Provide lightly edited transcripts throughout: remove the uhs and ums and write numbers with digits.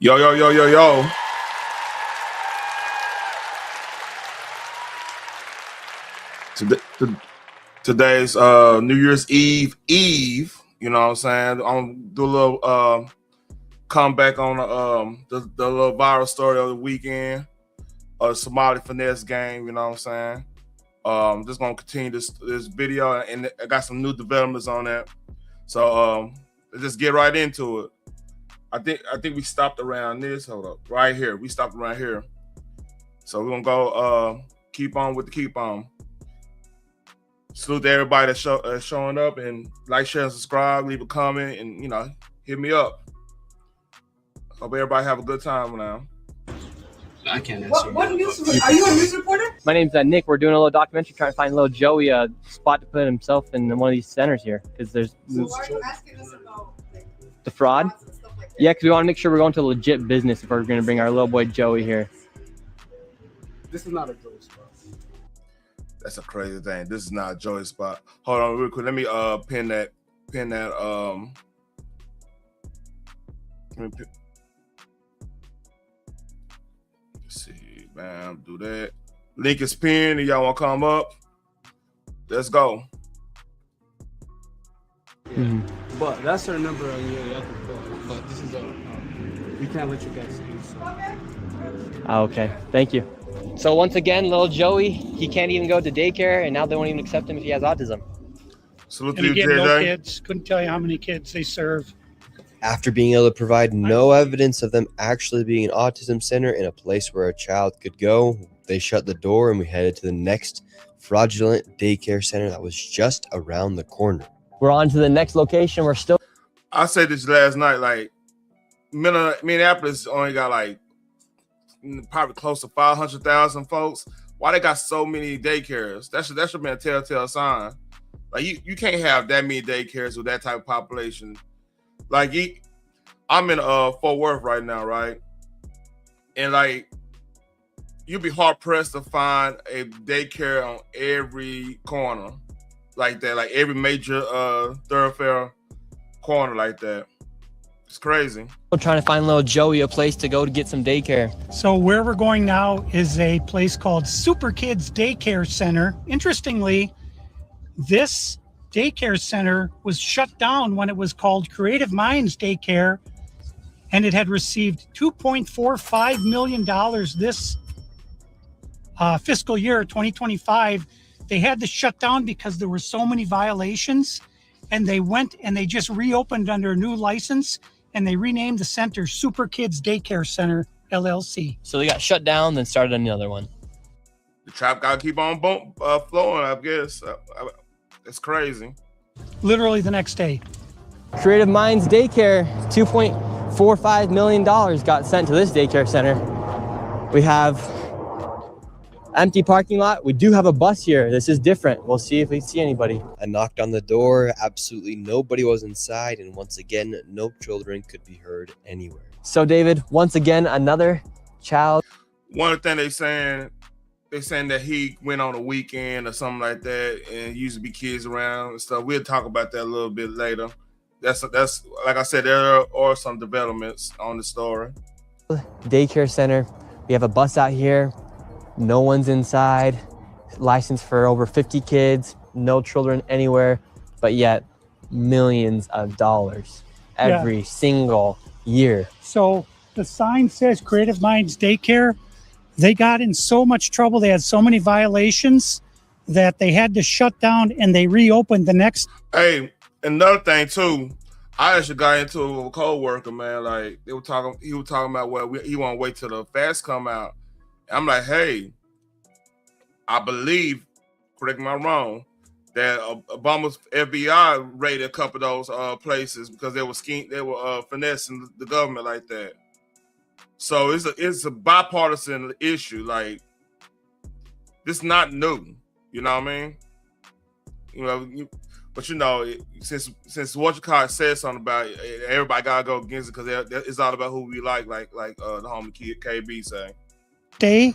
Yo, yo, yo, yo, yo. Today's New Year's Eve. You know what I'm saying? I'm gonna do a little comeback on the little viral story of the weekend, Somali finesse game. You know what I'm saying? Just gonna continue this video, and I got some new developments on that. So let's just get right into it. I think we stopped around this. Hold up, right here. We stopped around here. So we're gonna go keep on with the keep on. Salute to everybody that's showing up, and like, share, and subscribe. Leave a comment, and hit me up. Hope everybody have a good time now. I can't answer. What news? Are you a news reporter? My name's Nick. We're doing a little documentary trying to find little Joey a spot to put himself in one of these centers here, because there's So why are you asking us about the fraud. and stuff like that? Yeah, because we want to make sure we're going to a legit business if we're going to bring our little boy Joey here. This is not a Joey spot. That's a crazy thing. This is not a Joey spot. Hold on real quick. Let me pin that let me pin. Let's see, bam, do that. Link is pinned. Y'all want to come up? Let's go. Yeah. But that's our number on your other phone. But this is we can't let you guys see. So. Okay, thank you. So once again, little Joey, he can't even go to daycare, and now they won't even accept him if he has autism. Salute to And you, again, no JJ. kids. Couldn't tell you how many kids they serve. After being able to provide no evidence of them actually being an autism center in a place where a child could go, they shut the door and we headed to the next fraudulent daycare center that was just around the corner. We're on to the next location. We're still. I said this last night, like Minneapolis only got like probably close to 500,000 folks. Why they got so many daycares? That should be a telltale sign. Like you can't have that many daycares with that type of population. Like I'm in Fort Worth right now, right? And like you'd be hard pressed to find a daycare on every corner like that, like every major thoroughfare corner like that. It's crazy. We're trying to find little Joey a place to go to get some daycare. So where we're going now is a place called Super Kids Daycare Center. Interestingly, this daycare center was shut down when it was called Creative Minds Daycare, and it had received $2.45 million this fiscal year, 2025. They had to shut down because there were so many violations, and they went and they just reopened under a new license, and they renamed the center Super Kids Daycare Center, LLC. So they got shut down, then started another one. The trap gotta keep on flowing, I guess. It's crazy. Literally the next day. Creative Minds Daycare, $2.45 million got sent to this daycare center. We have empty parking lot. We do have a bus here. This is different. We'll see if we see anybody. I knocked on the door. Absolutely nobody was inside. And once again, no children could be heard anywhere. So David, once again, another child. One of the things they're saying that he went on a weekend or something like that, and used to be kids around and stuff. We'll talk about that a little bit later. That's like I said, there are some developments on the story. Daycare center. We have a bus out here. No one's inside. Licensed for over 50 kids. No children anywhere, but yet millions of dollars every single year. So the sign says Creative Minds Daycare. They got in so much trouble. They had so many violations that they had to shut down and they reopened the next. Hey, another thing too, I actually got into it with a co-worker, man. Like he was talking about he want to wait till the fast come out. I'm like, hey, I believe, correct me if I'm wrong, that Obama's FBI raided a couple of those places because they were finessing the government like that. So it's a bipartisan issue. Like, this is not new. You know what I mean? You know, but you know, since what you call it said something about it, everybody gotta go against it because it's all about who we like the homie kid KB say. Day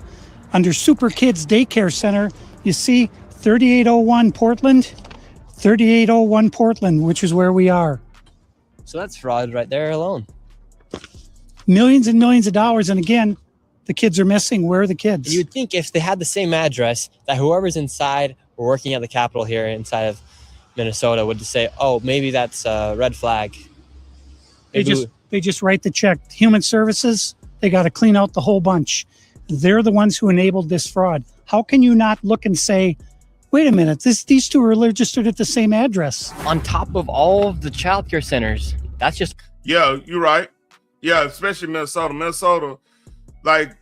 under Super Kids Daycare Center, you see 3801 Portland, 3801 Portland, which is where we are. So that's fraud right there alone. Millions and millions of dollars, and again, the kids are missing. Where are the kids? You'd think if they had the same address, that whoever's inside or working at the Capitol here inside of Minnesota would say, oh, maybe that's a red flag. They just write the check. Human Services, they got to clean out the whole bunch. They're the ones who enabled this fraud. How can you not look and say, wait a minute, these two are registered at the same address? On top of all of the child care centers, that's just... Yeah, you're right. Yeah, especially Minnesota. Minnesota, like,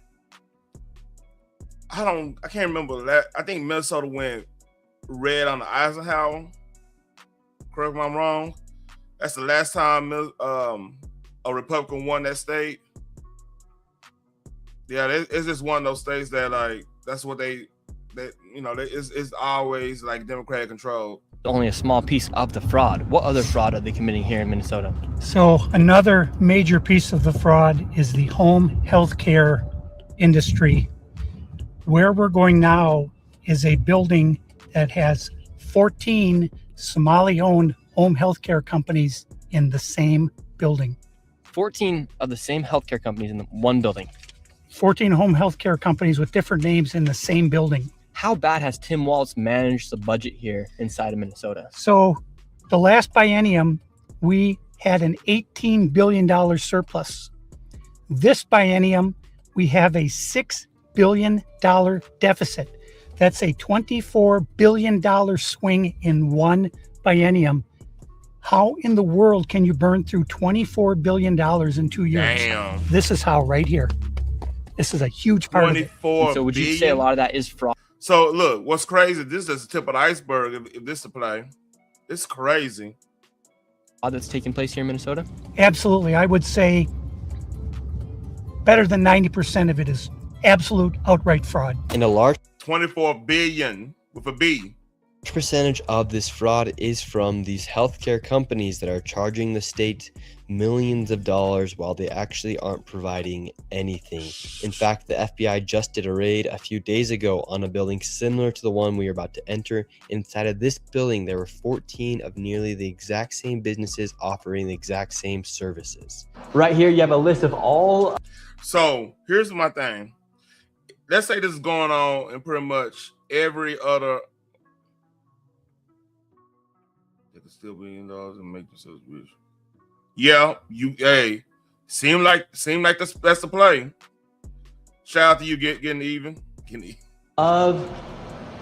I can't remember that. I think Minnesota went red on the Eisenhower. Correct me if I'm wrong. That's the last time a Republican won that state. Yeah, it's just one of those states that, like, that's what it's always like Democratic control. only a small piece of the fraud. What other fraud are they committing here in Minnesota? So another major piece of the fraud is the home healthcare industry. Where we're going now is a building that has 14 Somali-owned home healthcare companies in the same building. 14 of the same healthcare companies in one building. 14 home healthcare companies with different names in the same building. How bad has Tim Walz managed the budget here inside of Minnesota? So the last biennium, we had an $18 billion surplus. This biennium, we have a $6 billion deficit. That's a $24 billion swing in one biennium. How in the world can you burn through $24 billion in 2 years? Damn. This is how right here. This is a huge part of it. So would you say a lot of that is fraud? So look, what's crazy, this is the tip of the iceberg if this is a play. It's crazy. That's taking place here in Minnesota? Absolutely. I would say better than 90% of it is absolute outright fraud. And a large 24 billion with a B. percentage of this fraud is from these healthcare companies that are charging the state millions of dollars while they actually aren't providing anything. In fact, the FBI just did a raid a few days ago on a building similar to the one we are about to enter. Inside of this building, there were 14 of nearly the exact same businesses offering the exact same services. Right here, you have a list of all... So here's my thing. Let's say this is going on in pretty much every other... They could still be in those and make themselves rich. Yeah, seem like that's the play. Shout out to you getting even. Of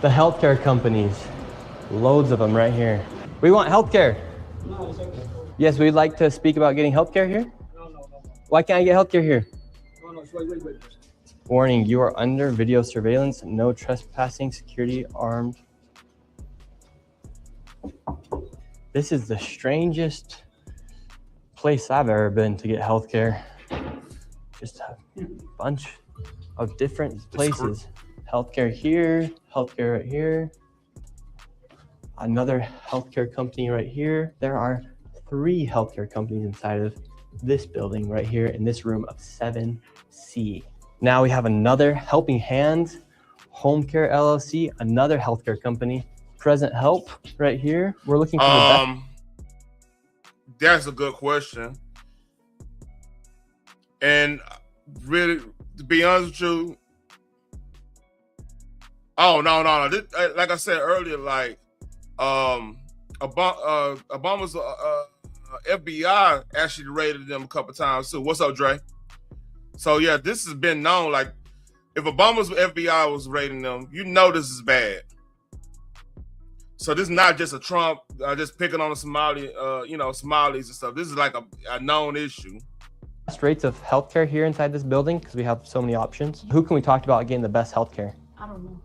the healthcare companies, loads of them right here. We want healthcare. No, it's okay. Yes, we'd like to speak about getting healthcare here. No. Why can't I get healthcare here? No, wait. Warning, you are under video surveillance. No trespassing, security, armed. This is the strangest place I've ever been to get healthcare. Just a bunch of different places. Healthcare here, healthcare right here. Another healthcare company right here. There are 3 healthcare companies inside of this building right here in this room of 7C. Now we have another Helping Hands, Home Care LLC, another healthcare company. Present Help right here. We're looking for the best. That's a good question. And really, to be honest with you, no. This, like I said earlier, like Obama's FBI actually raided them a couple times too. What's up, Dre? So yeah, this has been known. Like, if Obama's FBI was raiding them, you know this is bad. So this is not just a Trump just picking on the Somali, Somalis and stuff. This is like a known issue. Best rates of healthcare here inside this building because we have so many options. Who can we talk about getting the best healthcare? I don't know.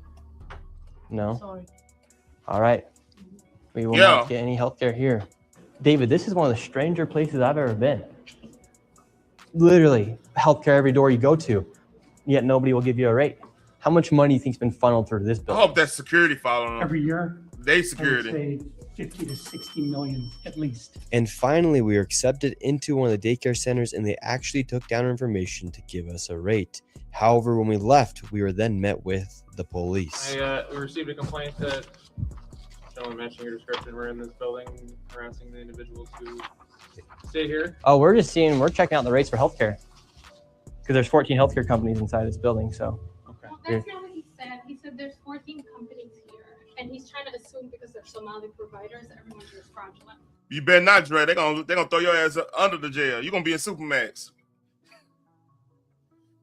No? Sorry. All right. We will not get any healthcare here. David, this is one of the stranger places I've ever been. Literally, healthcare every door you go to, yet nobody will give you a rate. How much money do you think's been funneled through this I building? hope that's security following them. Every year, They I would security. say 50 to 60 million at least. And finally, we were accepted into one of the daycare centers, and they actually took down our information to give us a rate. However, when we left, we were then met with the police. We received a complaint that someone matching your description were in this building harassing the individuals who stay here. Oh, we're checking out the rates for healthcare because there's 14 healthcare companies inside this building. So Okay. Well, that's not what he said. He said there's 14 companies here, and he's trying to assume because they're Somali providers, everyone here is fraudulent. You better not, Dre. They're gonna throw your ass under the jail. You're gonna be in Supermax.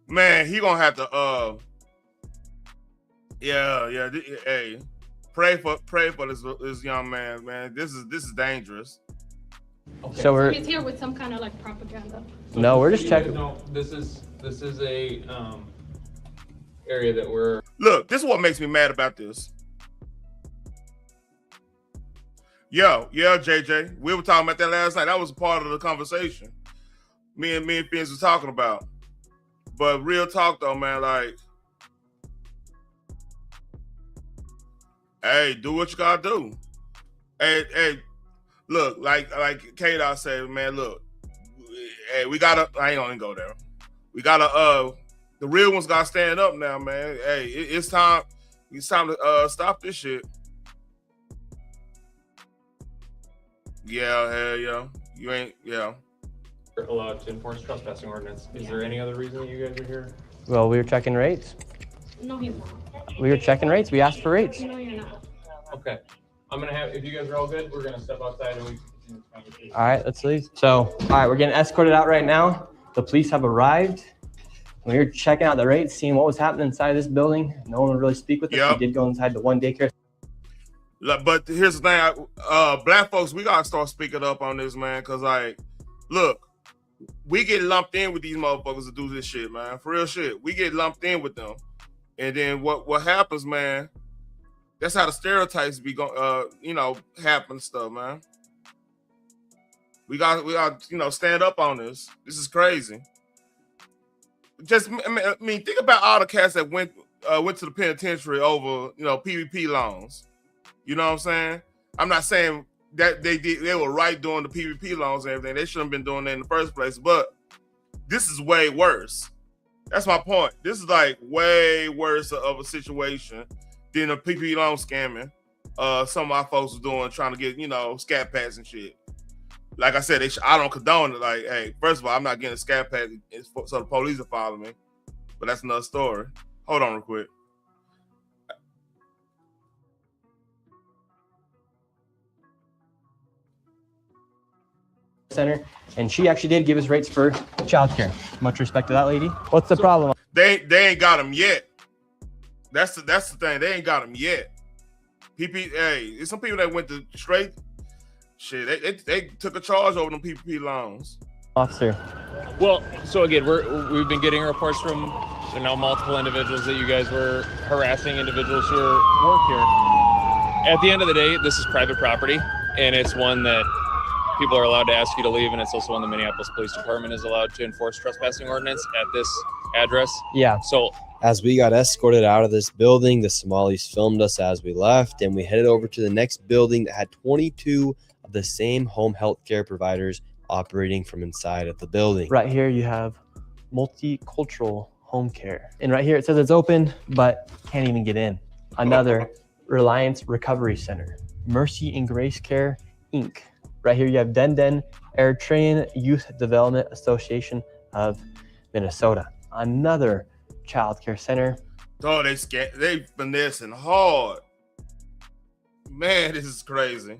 Man, he gonna have to hey, pray for this young man, man. This is dangerous. Okay. so we're He's here with some kind of like propaganda. no, we're just checking. No, this is a area that we're. Look, this is what makes me mad about this. Yeah, JJ. We were talking about that last night. That was a part of the conversation. Me and Fins was talking about. But real talk though, man, like, hey, do what you gotta do. Hey, look, like K-Dot said, man, look, hey, I ain't gonna go there. We gotta, the real ones gotta stand up now, man. Hey, it's time to stop this shit. Yeah, hell yeah. You ain't, yeah. Allowed to enforce trespassing ordinance. Is there any other reason that you guys are here? Well, we were checking rates. No, he's not. We were checking rates. We asked for rates. No, you're not. Okay. I'm gonna have, if you guys are all good, we're gonna step outside and we can continue this conversation. All right, let's leave. So, all right, we're getting escorted out right now. The police have arrived. We were checking out the rates, seeing what was happening inside this building. No one would really speak with us. Yep. We did go inside the one daycare. But here's the thing, black folks, we gotta start speaking up on this, man, because, like, look, we get lumped in with these motherfuckers to do this shit, man. For real shit. We get lumped in with them. And then what happens, man, that's how the stereotypes be going, happen and stuff, man. We got, stand up on this. This is crazy. I mean, think about all the cats that went to the penitentiary over, PvP loans. You know what I'm saying? I'm not saying that they were right doing the PvP loans and everything. They shouldn't have been doing that in the first place. But this is way worse. That's my point. This is like way worse of a situation than a PvP loan scamming. Some of our folks were doing, trying to get, scat packs and shit. Like I said, I don't condone it. Like, hey, first of all, I'm not getting a scat pack so the police will follow me. But that's another story. Hold on real quick. Center, and she actually did give us rates for childcare. Much respect to that lady. What's the problem? They ain't got them yet. That's the thing. They ain't got them yet. There's some people that went to straight shit. They took a charge over them PPP loans. Officer. Well, so again, we've been getting reports from multiple individuals that you guys were harassing individuals who work here. At the end of the day, this is private property, and it's one that people are allowed to ask you to leave, and it's also one the Minneapolis Police Department is allowed to enforce trespassing ordinance at this address. Yeah. So As we got escorted out of this building, the Somalis filmed us as we left, and we headed over to the next building that had 22 of the same home health care providers operating from inside of the building. Right here you have multicultural home care. And right here it says it's open, but can't even get in. Another Reliance Recovery Center. Mercy and Grace Care, Inc. Right here you have Denden Eritrean Youth Development Association of Minnesota. Another child care center. Oh, they finessing hard. Man, this is crazy.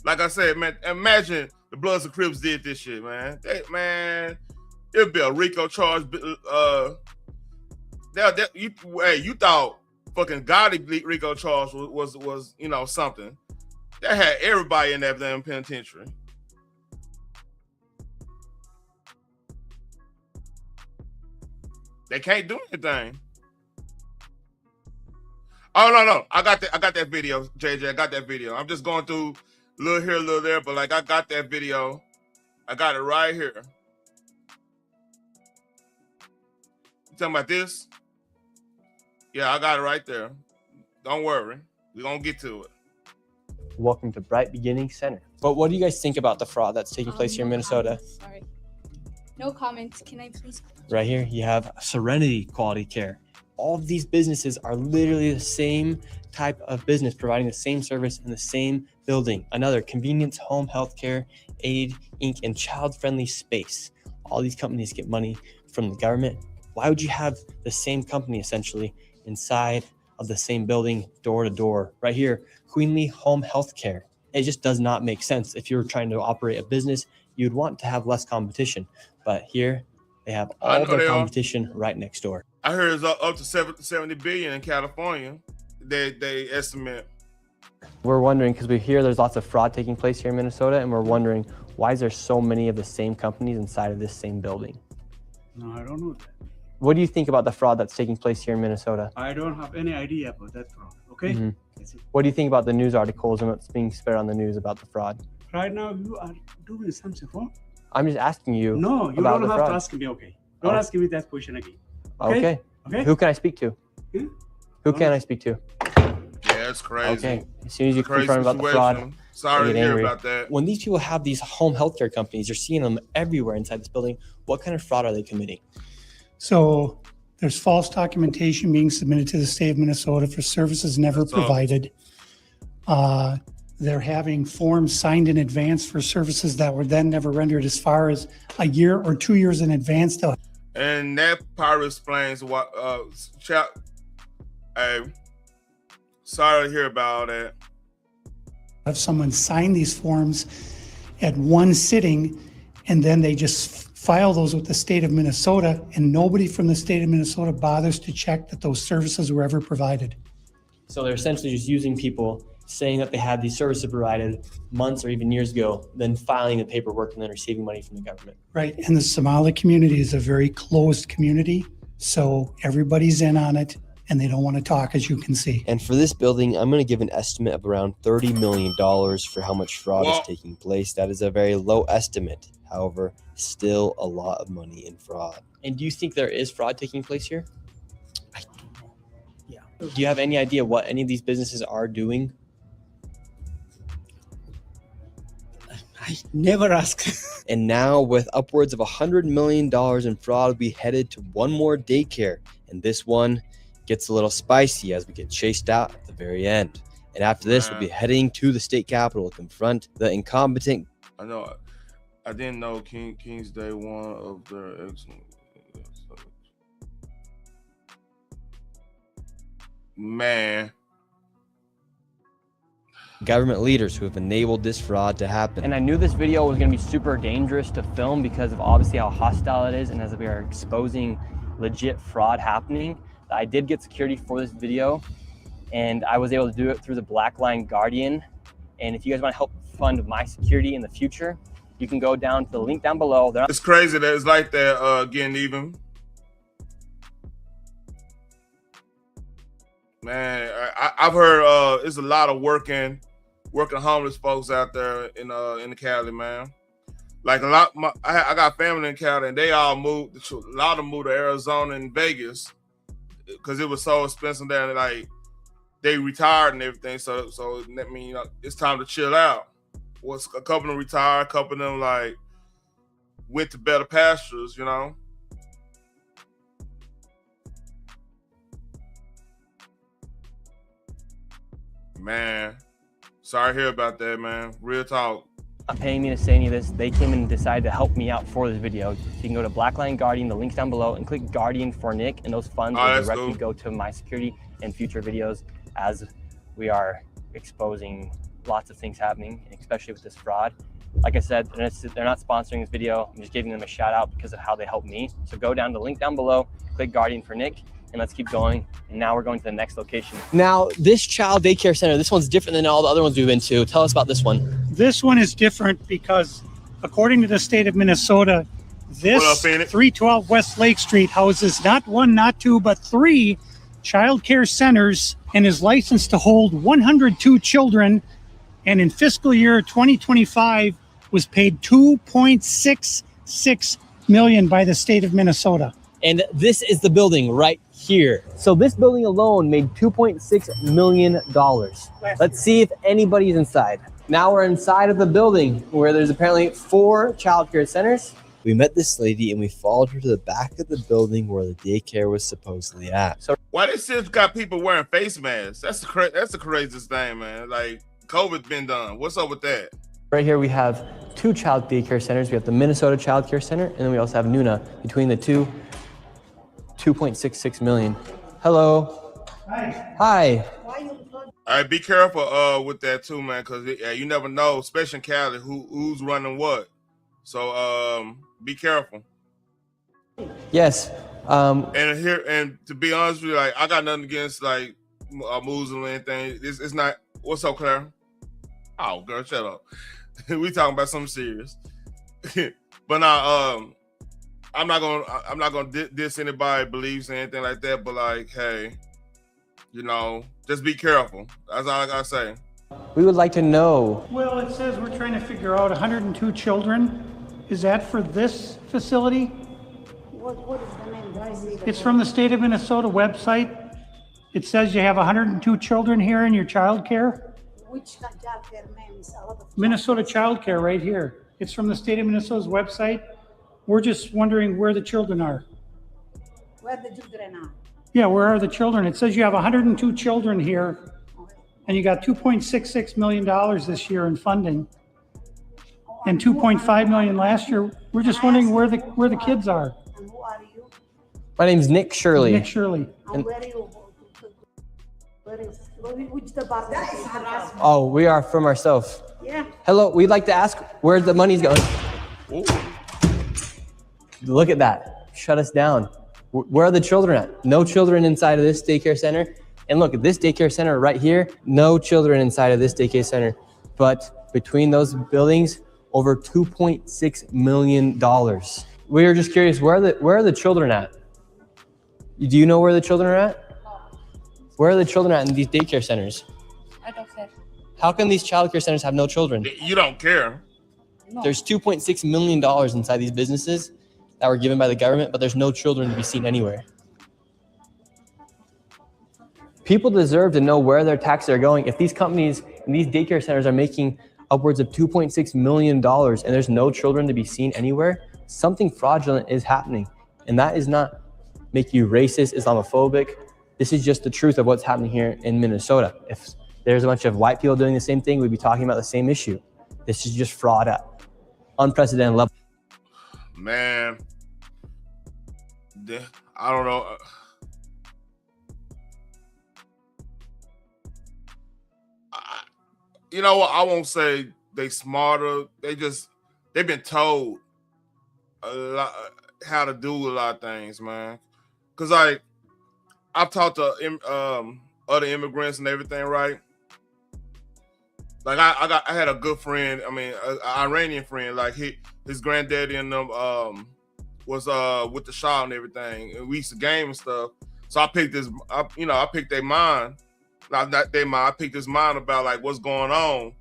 Like I said, man, imagine the Bloods and Crips did this shit, man. It'd be a RICO charge. You thought fucking Gotti RICO charge was you know, something. That had everybody in that damn penitentiary. They can't do anything. Oh no, I got that video, JJ. I got that video. I'm just going through a little here, a little there, but like I got that video. I got it right here. You talking about this? Yeah, I got it right there. Don't worry. We're gonna get to it. Welcome to Bright Beginning Center. But what do you guys think about the fraud that's taking place here in Minnesota? Comments, sorry. No comments. Can I please? Right here, you have Serenity Quality Care. All of these businesses are literally the same type of business, providing the same service in the same building. Another Convenience Home Healthcare, Aid Inc., and Child Friendly Space. All these companies get money from the government. Why would you have the same company essentially inside of the same building, door to door? Right here, Queenly Home Healthcare. It just does not make sense. If you're trying to operate a business, you'd want to have less competition. But here, they have all their competition right next door. I heard it's up to 70 billion in California. They estimate. We're wondering, because we hear there's lots of fraud taking place here in Minnesota, and we're wondering, why is there so many of the same companies inside of this same building? No, I don't know that. What do you think about the fraud that's taking place here in Minnesota? I don't have any idea about that fraud. Okay. Mhm. That's it. What do you think about the news articles and what's being spread on the news about the fraud? Right now, you are doing something wrong. I'm just asking you. No, you about don't the have fraud. to ask me. Okay. Don't Oh. ask me that question again. Okay. Okay. Who can I speak to? Hmm? Who can I speak to? Yeah, it's crazy. Okay. As soon as you Crazy confirm about the fraud, situation. Sorry I to get hear angry. about that. when these people have these home healthcare companies, you're seeing them everywhere inside this building. What kind of fraud are they committing? So there's false documentation being submitted to the state of Minnesota for services never That's all. provided. They're having forms signed in advance for services that were then never rendered as far as a year or 2 years in advance. They'll And that part explains what hey, sorry to hear about all that. have someone sign these forms at one sitting, and then they just file those with the state of Minnesota, and nobody from the state of Minnesota bothers to check that those services were ever provided. So they're essentially just using people saying that they had these services provided months or even years ago, then filing the paperwork and then receiving money from the government. Right, and the Somali community is a very closed community, so everybody's in on it, and they don't want to talk, as you can see. And for this building, I'm going to give an estimate of around $30 million for how much fraud Whoa. is taking place. That is a very low estimate. However, still a lot of money in fraud. And do you think there is fraud taking place here? I don't know. Yeah. Do you have any idea what any of these businesses are doing? I never ask. And now, with upwards of $100 million in fraud, we headed to one more daycare. And this one gets a little spicy as we get chased out at the very end. And after this, we'll be heading to the state capitol to confront the incompetent. I know. I didn't know King's Day one of their excellent. Man. Government leaders who have enabled this fraud to happen. And I knew this video was going to be super dangerous to film because of obviously how hostile it is, and as we are exposing legit fraud happening. I did get security for this video, and I was able to do it through the Black Line Guardian. And if you guys want to help fund my security in the future, you can go down to the link down below. It's crazy that it's like that getting even. Man, I've heard there's a lot of working homeless folks out there in the Cali, man. Like I got family in Cali, and they all moved. A lot of them moved to Arizona and Vegas because it was so expensive there. Like they retired and everything, so that means it's time to chill out. A couple of them retired, a couple of them like went to better pastures, you know. Man, sorry to hear about that, man. Real talk. Not paying me to say any of this. They came in and decided to help me out for this video. So you can go to Black Line Guardian, the link's down below, and click Guardian for Nick, and those funds will directly go to my security and future videos as we are exposing lots of things happening, especially with this fraud. Like I said, they're not sponsoring this video. I'm just giving them a shout out because of how they helped me. So go down to the link down below, click Guardian for Nick, and let's keep going. And now we're going to the next location. Now, this child daycare center, this one's different than all the other ones we've been to. Tell us about this one. This one is different because, according to the state of Minnesota, this What up, Phoenix? 312 West Lake Street houses not one, not two, but three child care centers and is licensed to hold 102 children. And in fiscal year 2025 was paid $2.66 million by the state of Minnesota. And this is the building right here. So this building alone made $2.6 million. Let's see if anybody's inside. Now we're inside of the building where there's apparently 4 child care centers. We met this lady and we followed her to the back of the building where the daycare was supposedly at. So Why they still got people wearing face masks? That's the craziest thing, man. Like COVID's been done. What's up with that? right here we have 2 child daycare centers. We have the Minnesota Child Care Center, and then we also have Nuna. Between the two, 2.66 million. Hello. Hi. Hi. All right, be careful with that too, man, because you never know, especially in Cali, who's running what. So be careful. Yes. And to be honest with you, like I got nothing against like Muslim or anything. It's not. What's up, Claire? Oh, girl, shut up. We talking about something serious. But now, I'm not gonna diss anybody beliefs or anything like that. But like, hey, you know, just be careful. That's all I gotta say. We would like to know. Well, it says we're trying to figure out 102 children. Is that for this facility? What is the name? Do I see the It's from the state of Minnesota website. It says you have 102 children here in your child care. which child care names? A lot of Minnesota Child Care right here. It's from the state of Minnesota's website. We're just wondering where the children are. where the children are. Yeah, where are the children? It says you have 102 children here, and you got $2.66 million this year in funding, and $2.5 million last year. We're just wondering where the kids are. And who are you? My name's Nick Shirley. Nick Shirley. And where you? Which department? That is harassment. Oh, we are from ourselves. Yeah. Hello, we'd like to ask where the money's going. Ooh. Look at that. Shut us down. Where are the children at? No children inside of this daycare center. And look at this daycare center right here. No children inside of this daycare center. But between those buildings, over $2.6 million. We are just curious, where are the children at? Do you know where the children are at? Where are the children at in these daycare centers? I don't care. How can these child care centers have no children? You don't care. No. There's $2.6 million inside these businesses that were given by the government, but there's no children to be seen anywhere. People deserve to know where their taxes are going. If these companies and these daycare centers are making upwards of $2.6 million and there's no children to be seen anywhere, something fraudulent is happening. And that is not make you racist, Islamophobic. This is just the truth of what's happening here in Minnesota. If there's a bunch of white people doing the same thing, we'd be talking about the same issue. This is just fraud at unprecedented level. Man, I don't know. You know what? I won't say they smarter. They've been told a lot how to do a lot of things, man. Cause like I've talked to other immigrants and everything, right? Like I had a good friend. I mean, an Iranian friend. Like his granddaddy and them was with the Shah and everything, and we used to game and stuff. So I picked their mind. Not their mind. I picked his mind about like what's going on,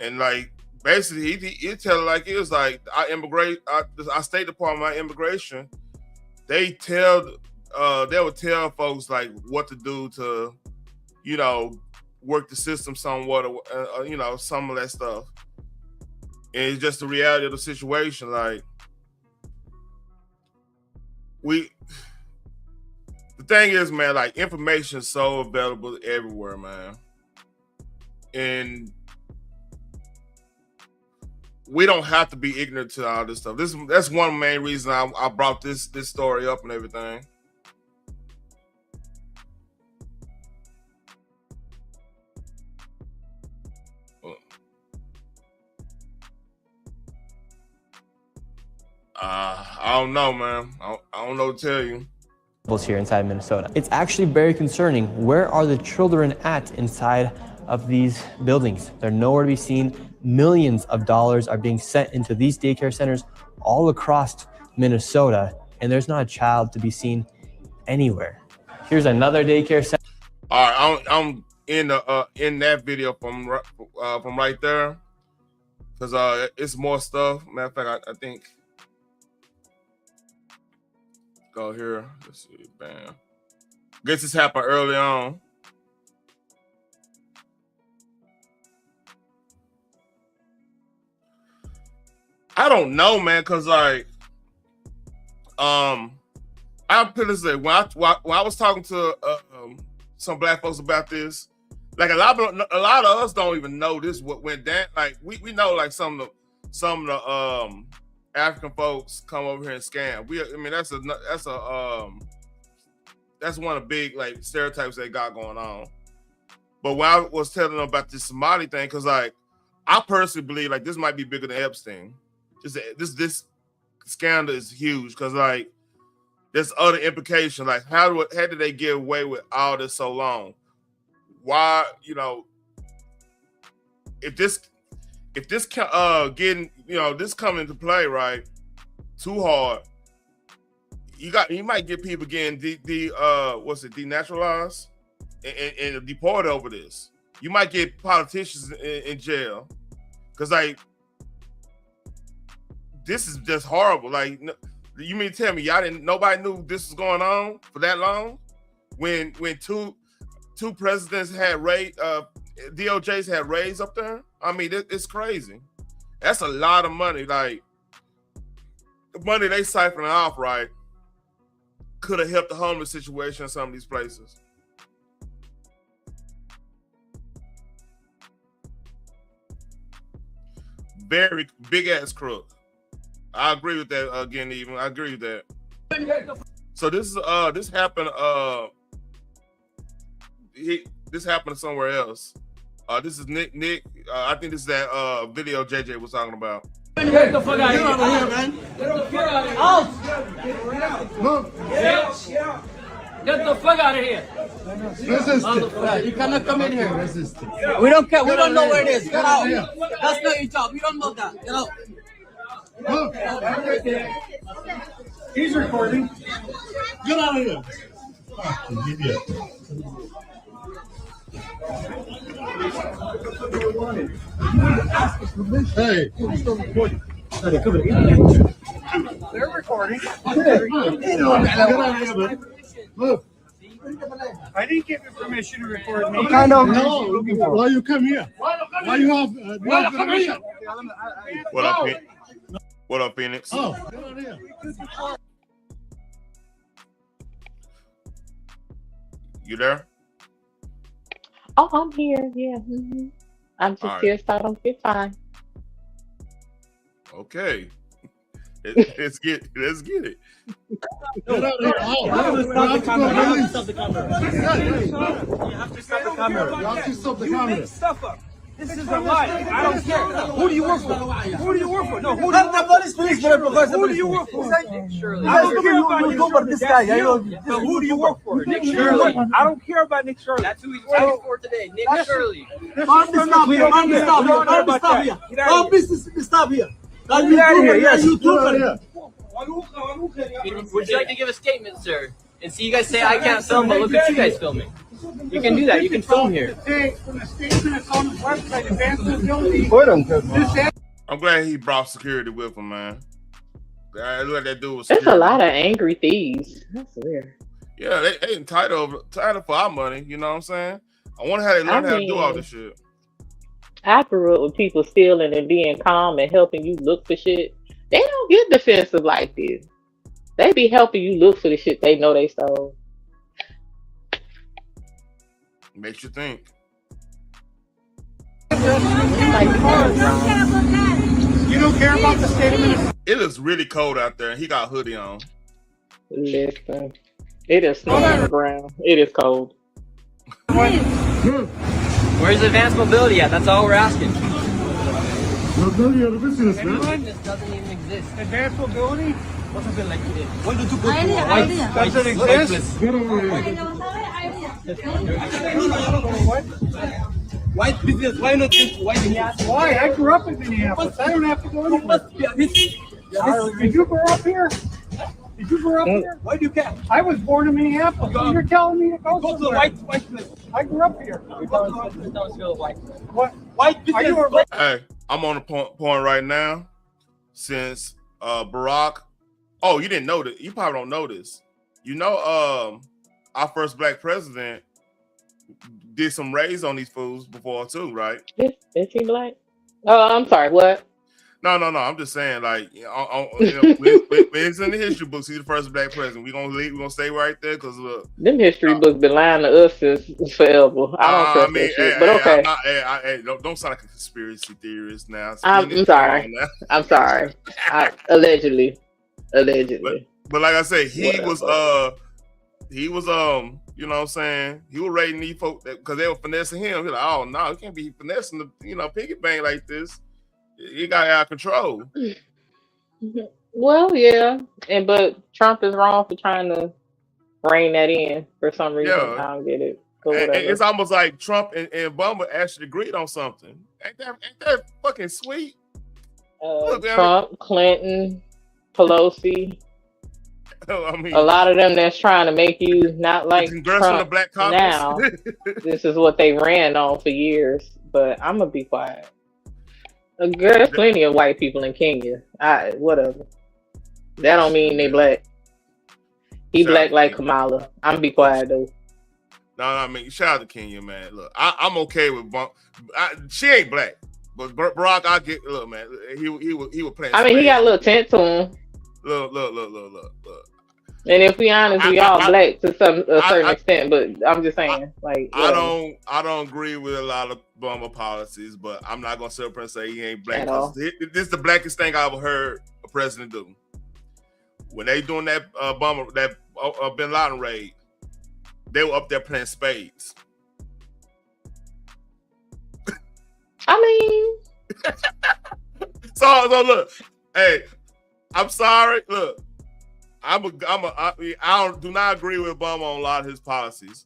and like basically he tell it like it was like I State Department, my immigration. They would tell folks like what to do to, you know, work the system somewhat, or you know, some of that stuff. And it's just the reality of the situation. Like the thing is, man, like information is so available everywhere, man. And we don't have to be ignorant to all this stuff. That's one main reason I brought this story up and everything. I don't know, man. I don't know what to tell you. here inside Minnesota. It's actually very concerning. Where are the children at inside of these buildings? They're nowhere to be seen. Millions of dollars are being sent into these daycare centers all across Minnesota, and there's not a child to be seen anywhere. Here's another daycare center. All right, I'm in that video from right there, because it's more stuff. Matter of fact, I think. Go here. Let's see. Bam. Guess this happened early on. I don't know, man, because like, I'll put this way. When I was talking to some black folks about this, like a lot of us don't even know this what went down. Like we know like some of the African folks come over here and scam. I mean that's one of the big like stereotypes they got going on. But when I was telling them about this Somali thing, because like I personally believe like this might be bigger than Epstein. This scandal is huge because like there's other implications. Like how did they get away with all this so long? Why, you know, if this getting, you know, this coming into play right too hard, you might get people getting denaturalized and deported over this. You might get politicians in jail because like this is just horrible. Like, you mean to tell me nobody knew this was going on for that long? When two presidents had DOJs had raids up there? I mean, it's crazy. That's a lot of money. Like, the money they siphoning off, right, could have helped the homeless situation in some of these places. Very big ass crook. I agree with that again. Even I agree with that. So this happened. This happened somewhere else. This is Nick. I think this is that video JJ was talking about. Get the fuck out of here, man. Get the fuck out of here. Get the fuck out of here. You cannot come in here. We don't care. We don't know where it is. Get out. That's not your job. We don't know that. Get out. He's recording. Get out of here. Hey, they're recording. Look, I didn't give you permission to record me. What kind of? No, why you come here? Why you have no permission? What up, Phoenix? What up, Phoenix? Oh, get out of here. You there? Oh, I'm here. Yeah. Mm-hmm. I'm just All here right. so I don't get fined. Okay. Let's get it. Get out of here. Oh, you have to stop the camera. You have to stop the camera. You have to stop the camera. Stuff up. This is a lie. I don't care. Who do you work for? Who do you work for? No, who do you work for? Who do you work for? I don't care about Nick Shirley. This guy. But who do you work for? Nick Shirley. I don't care about Nick Shirley. That's who he's working for today. Nick Shirley. Stop here. Stop here. Get out of here. Yes. Would you like to give a statement, sir? And see, you guys say I can't film, but look at you guys filming. You can do that. You can film here. I'm glad he brought security with him, man. I look at that dude with There's security. a lot of angry thieves. That's weird. Yeah, they entitled for our money. You know what I'm saying? I wonder how they learn how to do all this shit. I grew up with people stealing and being calm and helping you look for shit. They don't get defensive like this. They be helping you look for the shit they know they stole. Makes you think. You don't care about the state of Minnesota? It looks really cold out there, and he got a hoodie on. Listen, it is snow on the ground. It is cold. Where's advanced mobility at? That's all we're asking. Mobility of the business, man. This doesn't even exist. Advanced mobility? What's it like today? Why don't you go to Idea, white, idea. white, Does it white exist? place? White business. Why not just white business? Why? I grew up in Minneapolis. I don't have to go You anywhere. must be a history. Did you grow up here? Did you grow up here? Why do you care? I was born in Minneapolis. So you're telling me to go Go to the somewhere. white place. I grew up here. What? White business. Are you a Hey, I'm on the point right now. Since Barack, oh, you didn't know that. You probably don't know this. You know, our first black president did some raids on these fools before too, right? Is he black? Oh, I'm sorry. What? No. I'm just saying, like, you know, it's in the history books. He's the first black president. We're gonna stay right there because Them history books been lying to us since forever. I don't trust that shit. But okay. Don't sound like a conspiracy theorist now. I'm sorry. I'm sorry. Allegedly. But like I said, he Whatever. was you know what I'm saying, he was raiding these folks because they were finessing him. He's like, oh no, he can't be finessing the piggy bank like this. He got out of control. Well, yeah, but Trump is wrong for trying to rein that in for some reason. Yeah. I don't get it. But And whatever. it's almost like Trump and Obama actually agreed on something. Ain't that fucking sweet? Look, Trump, Clinton, Pelosi, I mean, a lot of them that's trying to make you not like Congressional Trump Black Caucus. now. This is what they ran on for years. But I'm gonna be quiet. Girl, there's plenty of white people in Kenya. Whatever. That don't mean they black. He Shout black out to like Kenya. Kamala. I'm gonna be quiet though. No, I mean, shout out to Kenya, man. Look, I'm okay with she ain't black, but Barack, I get. Look, man, he was playing. I mean, he got a little tint to him. Look. And if we honest, we all black to a certain extent. But I'm just saying, like, I don't agree with a lot of Obama policies, but I'm not gonna sit up and say he ain't black. At all. This is the blackest thing I ever heard a president do. When they doing that Bin Laden raid, they were up there playing spades. I mean, So look, hey, I'm sorry. Look, I do not agree with Obama on a lot of his policies,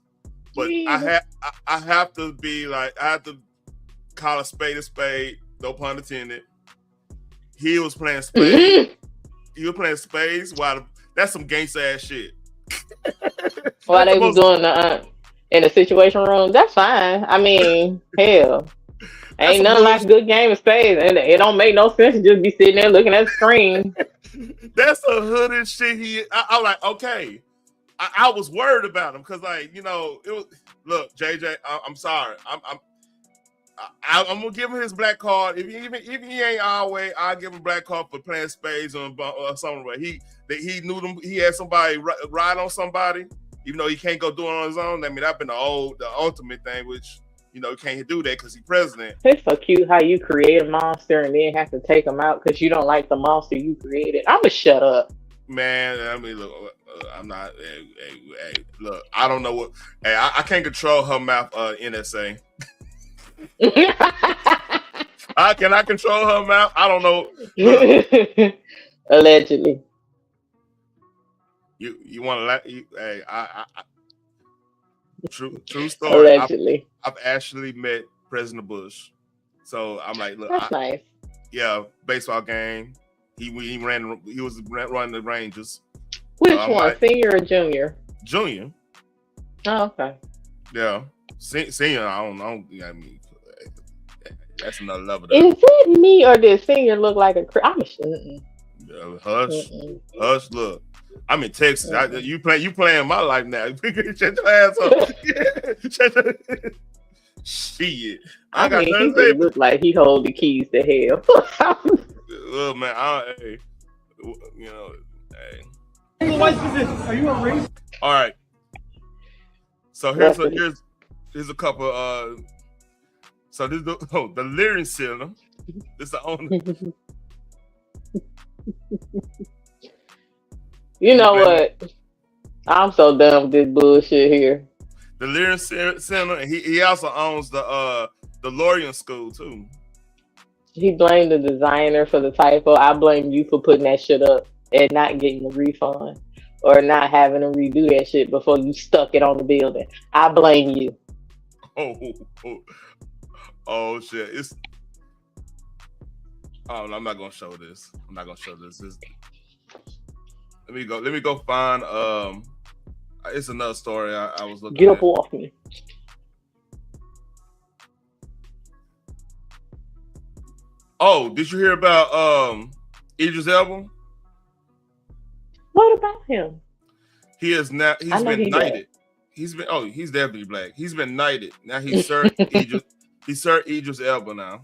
but I have to be like, I have to call a spade, no pun intended. He was playing spades. He was playing spades. Wow, that's some gangsta ass shit. while they was doing in the situation room, that's fine. I mean, hell, ain't nothing like a good game of spades, and it don't make no sense to just be sitting there looking at the screen. That's a hooded shit. I'm like, okay. I was worried about him because, like, you know, it was. Look, JJ, I'm sorry. I'm gonna give him his black card. If he ain't our way, I'll give him a black card for playing spades or something. Where he knew them. He had somebody ride on somebody, even though he can't go do it on his own. I mean, that's been the ultimate thing, which, you know, you can't do that because he's president. It's so cute how you create a monster and then have to take him out because you don't like the monster you created. I'ma shut up. Man, I mean, look, I'm not. Hey, look, I don't know what. Hey, I can't control her mouth. NSA. Can I control her mouth? I don't know. Look, Allegedly. you want to let? Hey, I true story. Allegedly. I've actually met President Bush, so I'm like, look, That's nice. Yeah, baseball game. He was running the Rangers. Which one, like, senior or junior? Junior. Oh, okay. Yeah, senior. I don't know. I mean, that's another level. Is it me or did senior look like a? I'm Hush. Look, I'm in Texas. You playing my life now. Shut your ass up. Shit. I mean, he just look like he hold the keys to hell. Look, man. Hey, you know, hey. Are you a race? All right. So here's a couple. So this the Lyric Center. This is the owner. You know what? I'm so done with this bullshit here. The Lyric Center, and he also owns the Lorien School too. He blamed the designer for the typo. I blame you for putting that shit up. and not getting a refund or not having to redo that shit before you stuck it on the building. I blame you. Oh shit! It's. Oh, no, I'm not gonna show this. Let me go find. It's another story I was looking Get at. up off me. Oh, did you hear about Idris Elba? What about him? He's been knighted. He's definitely black. He's been knighted. Now he's Sir Idris. He's Sir Idris Elba now.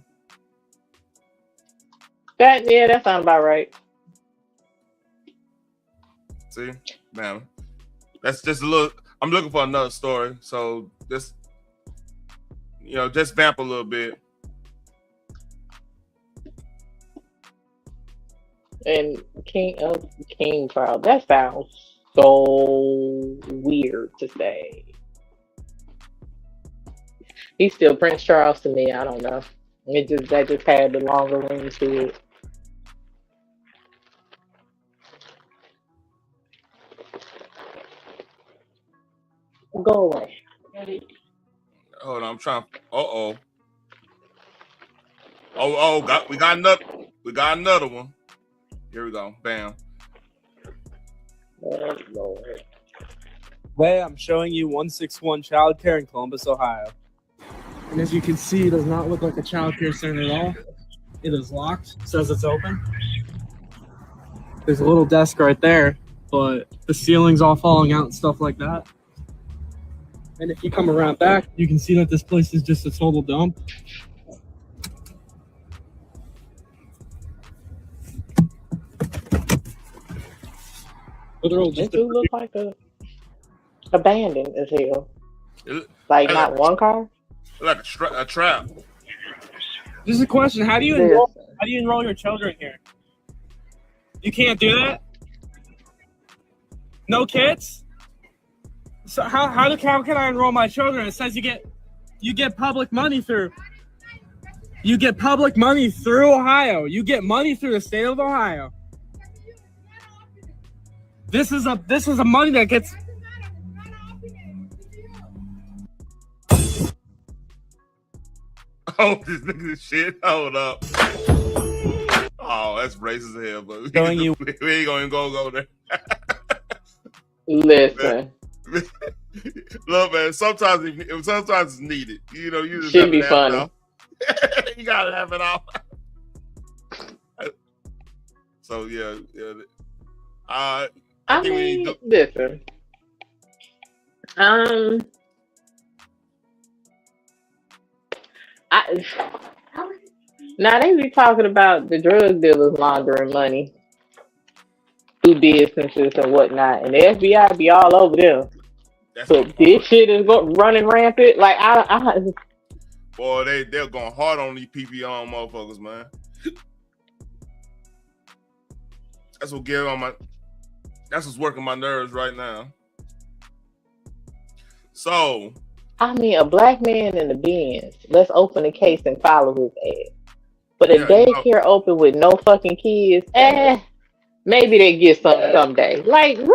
That sounds about right. See, man, that's just a little. I'm looking for another story, so just vamp a little bit. And King Charles. That sounds so weird to say. He's still Prince Charles to me. I don't know. That just had the longer ring to it. Go away. Hold on, I'm trying. We got another one. Here we go. Bam. Oh, Lord. Way I'm showing you 161 Childcare in Columbus, Ohio. And as you can see, it does not look like a childcare center at all. It is locked. It says it's open. There's a little desk right there, but the ceiling's all falling out and stuff like that. And if you come around back, you can see that this place is just a total dump. Literal, It do look like abandoned as hell. Like not one car. Like a trap. This is a question. How do you enroll your children here? You can't do that? No kids? So how can I enroll my children? It says you get public money through Ohio. You get money through the state of Ohio. This is a money that gets. Oh, this nigga shit. Hold up. Oh, that's racist as hell, but we ain't gonna go there. Listen. Look, man, sometimes it's needed. You just should be funny. You gotta have it off. So yeah. I mean, listen. Now they be talking about the drug dealers laundering money through businesses and whatnot, and the FBI be all over them. But this shit is running rampant. Like boy, they're going hard on these PPR motherfuckers, man. That's what's working my nerves right now. So, I mean, a black man in the Benz. Let's open a case and follow his ass. But a daycare open with no fucking kids, maybe they get some someday. Like, really?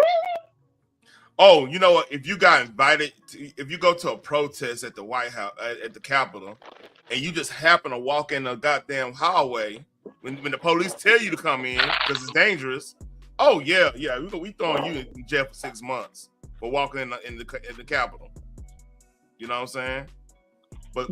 Oh, you know what? If you got invited, if you go to a protest at the White House, at the Capitol, and you just happen to walk in the goddamn hallway when the police tell you to come in because it's dangerous. Oh yeah, we throwing you in jail for 6 months for walking in the Capitol. You know what I'm saying? But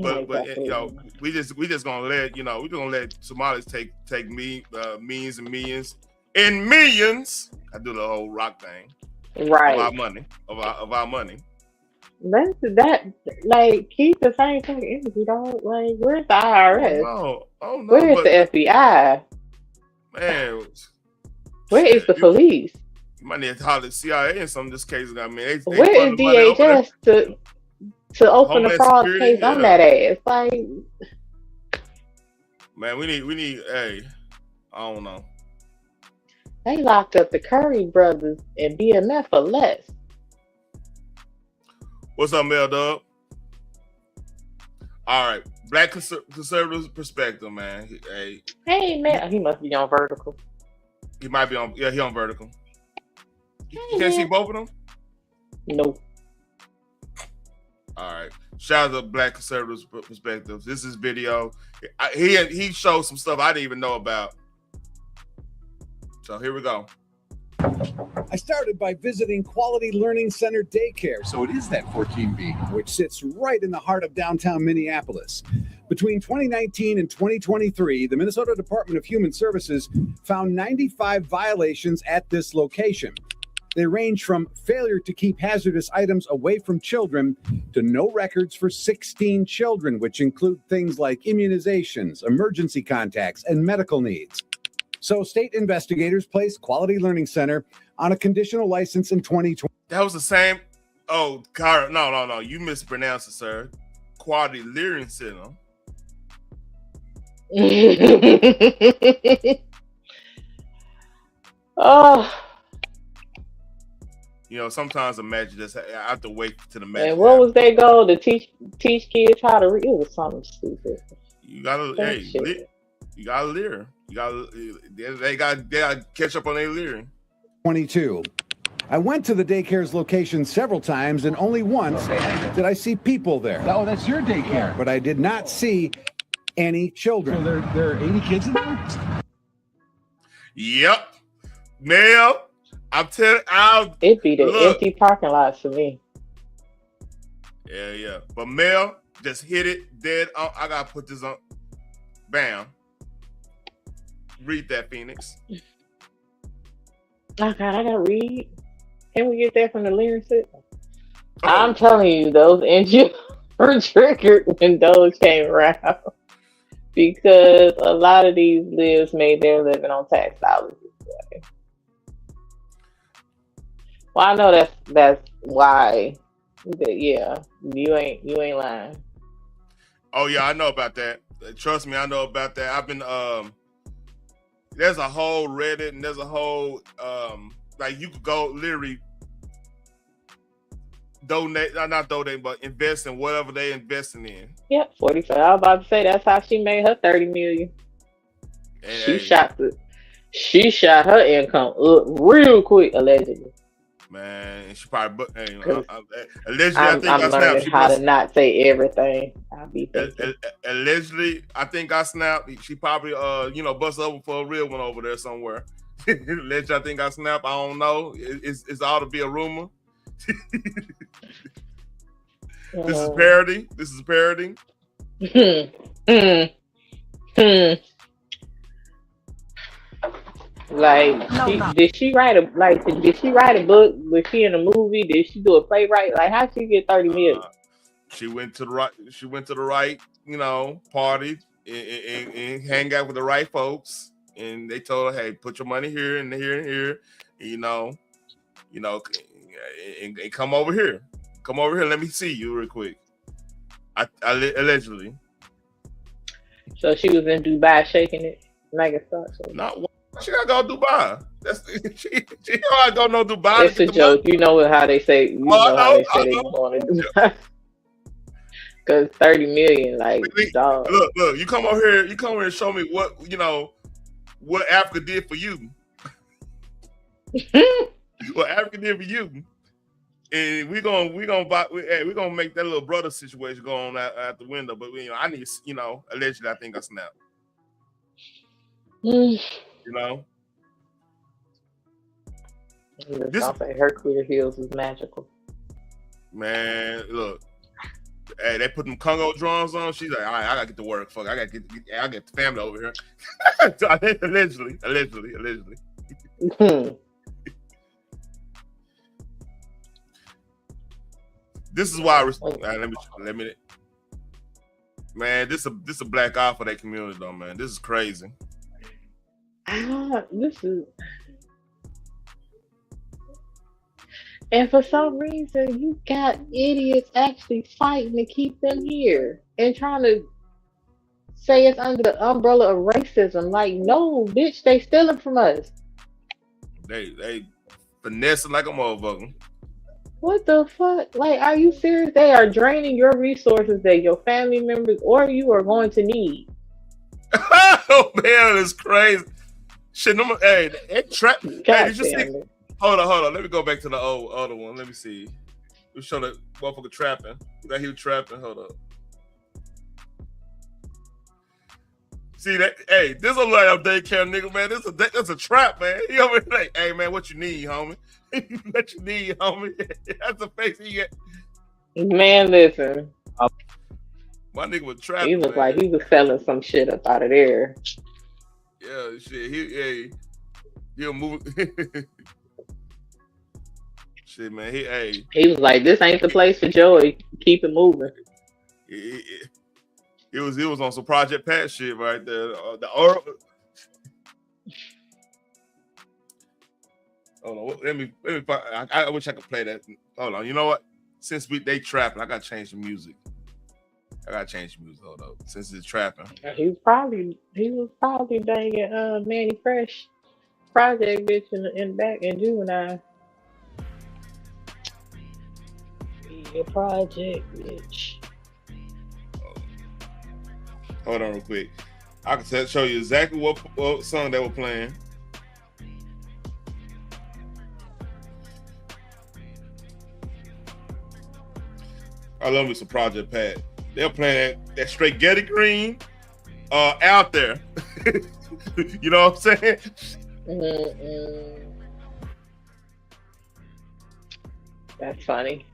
we just gonna let we're gonna let Somalis take millions and millions and millions. I do the whole rock thing, right? Of our money. That like keep the same kind of energy, dog. Like where's the IRS? Oh no, where's the FBI? Man, where is the police? You might need to holler at CIA in some of this cases. I mean, where is DHS to open a fraud case on that ass? Like, man, we need. Hey, I don't know. They locked up the Curry brothers and BMF for less. What's up, Mel Dub? All right, black conservative perspective, man. Hey, man, he must be on Vertical. He might be on. Yeah, he on vertical. You can't see both of them. Nope. All right. Shout out to Black Conservatives Perspectives. This is video. He showed some stuff I didn't even know about. So here we go. I started by visiting Quality Learning Center Daycare. So it is that 14B, which sits right in the heart of downtown Minneapolis. Between 2019 and 2023, the Minnesota Department of Human Services found 95 violations at this location. They range from failure to keep hazardous items away from children to no records for 16 children, which include things like immunizations, emergency contacts, and medical needs. So state investigators placed Quality Learning Center on a conditional license in 2020. That was the same. Oh, God. No. You mispronounced it, sir. Quality Learning Center. Oh. You know, sometimes the magic just I have to wait to the magic. And what was their goal? To teach kids how to read? It was something stupid. You gotta, you gotta learn. You gotta, they gotta catch up on their learning. 22. I went to the daycare's location several times, and only once did I see people there. Oh, that's your daycare. But I did not see any children. So there are 80 kids in there? Yep. Mel, I'm telling you. It'd be the empty parking lot for me. Yeah. But Mel just hit it dead on. I gotta put this on. Bam. Read that, Phoenix. Oh God, I gotta read. Can we get that from the lyrics? I'm telling you, those engines were triggered when those came around because a lot of these lives made their living on tax dollars. Well, I know that's why. But yeah, you ain't lying. Oh yeah, I know about that. Trust me, I know about that. I've been there's a whole Reddit and there's a whole like you could go literally not donate, but invest in whatever they investing in. Yep, 45. I was about to say that's how she made her 30 million. She shot her income up real quick, allegedly. Man, and she probably allegedly. I'm learning how to not say everything. I'll be allegedly, I think I snapped. She probably bust over for a real one over there somewhere. Allegedly, I think I snapped. I don't know. It's all to be a rumor. This is parody. Did she write a book? Was she in a movie? Did she do a playwright? Like, how'd she get 30 million? She went to the right, party and hang out with the right folks, and they told her, "Hey, put your money here and here and here, and come over here. Come over here. Let me see you real quick." Allegedly. So she was in Dubai shaking it like a stock. Not. She gotta go to Dubai. She gotta go no Dubai. It's a joke. You know how they say. How they say they going to Dubai. Because 30 million, like, dog. Look. You come over here. You come here and show me what Africa did for you. What Africa did for you, and we're gonna make that little brother situation go on out the window. But I need, allegedly, I think I snapped. Her clear heels is magical. Man, look. Hey, they put them Congo drums on. She's like, all right, I gotta get to work. Fuck, I gotta get the family over here. Allegedly. This is why let me. Man, this is a black eye for that community, though, man. This is crazy. And for some reason, you got idiots actually fighting to keep them here and trying to say it's under the umbrella of racism. Like, no, bitch, they stealing from us. They finessing like a motherfucker. What the fuck? Like, are you serious? They are draining your resources that your family members or you are going to need. Oh man, it's crazy. Shit, no, hey, that trap. Hey, God did you see? damn it. Hold on. Let me go back to the other one. Let me see. We show that motherfucker trapping. That he was trapping. Hold up. See that? Hey, this a like a daycare nigga, man. That's a trap, man. He over there like, hey, man, what you need, homie? What you need, homie? That's the face he get. Man, listen. My nigga was trapping. He was man. like he was selling some shit up out of there. Yeah, shit. He'll move. Shit, man. He was like, this ain't the place for Joey. Keep it moving. It was on some Project Pat shit right there. Hold on, let me I wish I could play that. Hold on, you know what? Since they trapping, I gotta change the music. Hold up. Since it's trapping. He was probably banging Manny Fresh Project bitch in the back in Juvenile. Yeah, Project bitch. Hold on real quick. I can show you exactly what song they were playing. I love me some Project Pat. They're playing that straight Getty Green out there. You know what I'm saying? That's funny.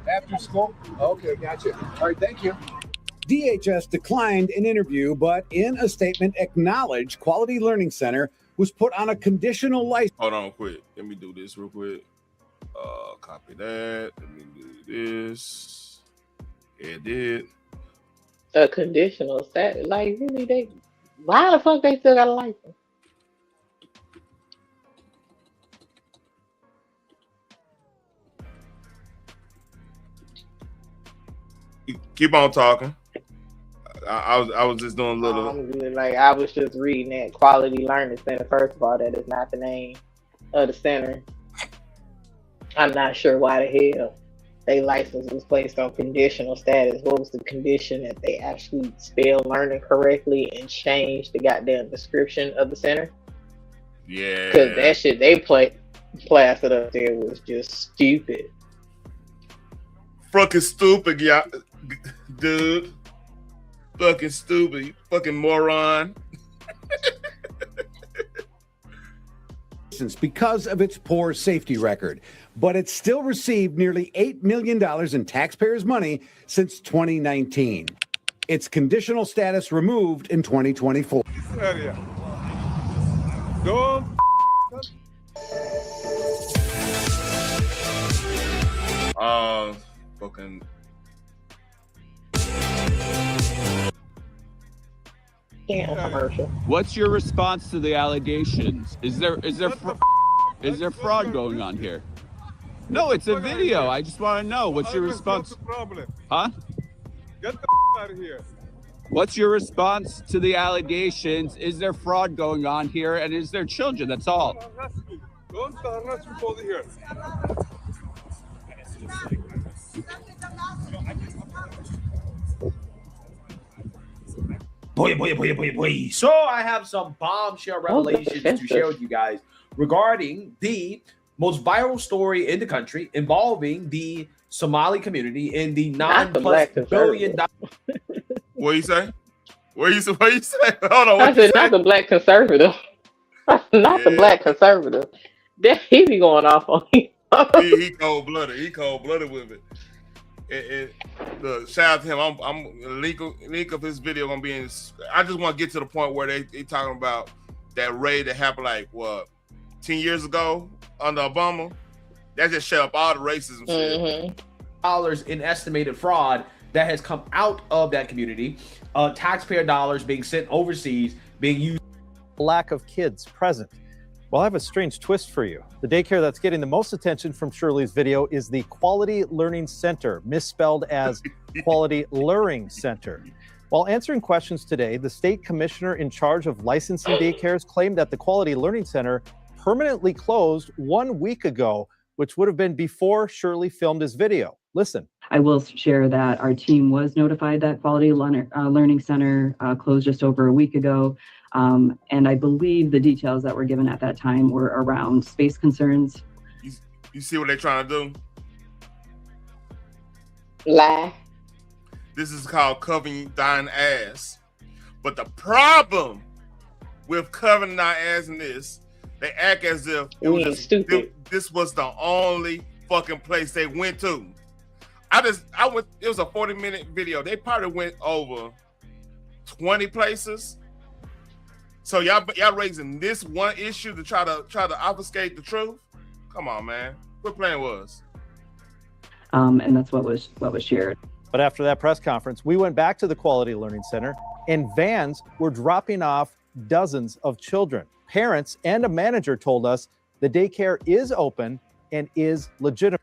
After school? Okay, gotcha. All right, thank you. DHS declined an interview, but in a statement acknowledged Quality Learning Center was put on a conditional license. Hold on quick. Let me do this real quick. Copy that. Let me do this. Edit. A conditional status. Like, really, why the fuck they still got a license? Keep on talking. I was just doing a little. I was just reading that Quality Learning Center. First of all, that is not the name of the center. I'm not sure why the hell they license was placed on conditional status. What was the condition that they actually spelled learning correctly and changed the goddamn description of the center? Yeah. Because that shit they plastered up there was just stupid. Fucking stupid, yeah, dude. Fucking stupid, you fucking moron. Because of its poor safety record, but it still received nearly $8 million in taxpayers' money since 2019. Its conditional status removed in 2024. Fucking. Damn commercial. What's your response to the allegations? Is there fraud going on here? No, it's a video. I just want to know what's your response. Huh? Get the out of here. What's your response to the allegations? Is there fraud going on here, and is there children? That's all. Don't harass me over here. Boy. So I have some bombshell revelations to share with you guys regarding the most viral story in the country involving the Somali community in the $9+ billion. What you say? What you say? Hold on. I said not the black conservative. Not the black conservative. He be going off on you. he cold blooded. He cold blooded with it. Look, shout out to him. I'm link up his video gonna be in. I just want to get to the point where they talking about that raid that happened like what 10 years ago under Obama. That just shut up all the racism shit. Dollars in estimated fraud that has come out of that community. Taxpayer dollars being sent overseas, being used. Lack of kids present. Well, I have a strange twist for you. The daycare that's getting the most attention from Shirley's video is the Quality Learning Center, misspelled as Quality Luring Center. While answering questions today, the state commissioner in charge of licensing daycares claimed that the Quality Learning Center permanently closed 1 week ago, which would have been before Shirley filmed his video. Listen. I will share that our team was notified that Quality Learning Center closed just over a week ago. And I believe the details that were given at that time were around space concerns. You see what they're trying to do? Lie. This is called covering thine ass. But the problem with covering thine ass in this, they act as if it was stupid. This was the only fucking place they went to. I went. It was a 40-minute video. They probably went over 20 places. So y'all raising this one issue to try to obfuscate the truth? Come on, man. What plan was? And that's what was shared. But after that press conference, we went back to the Quality Learning Center, and vans were dropping off dozens of children. Parents and a manager told us the daycare is open and is legitimate.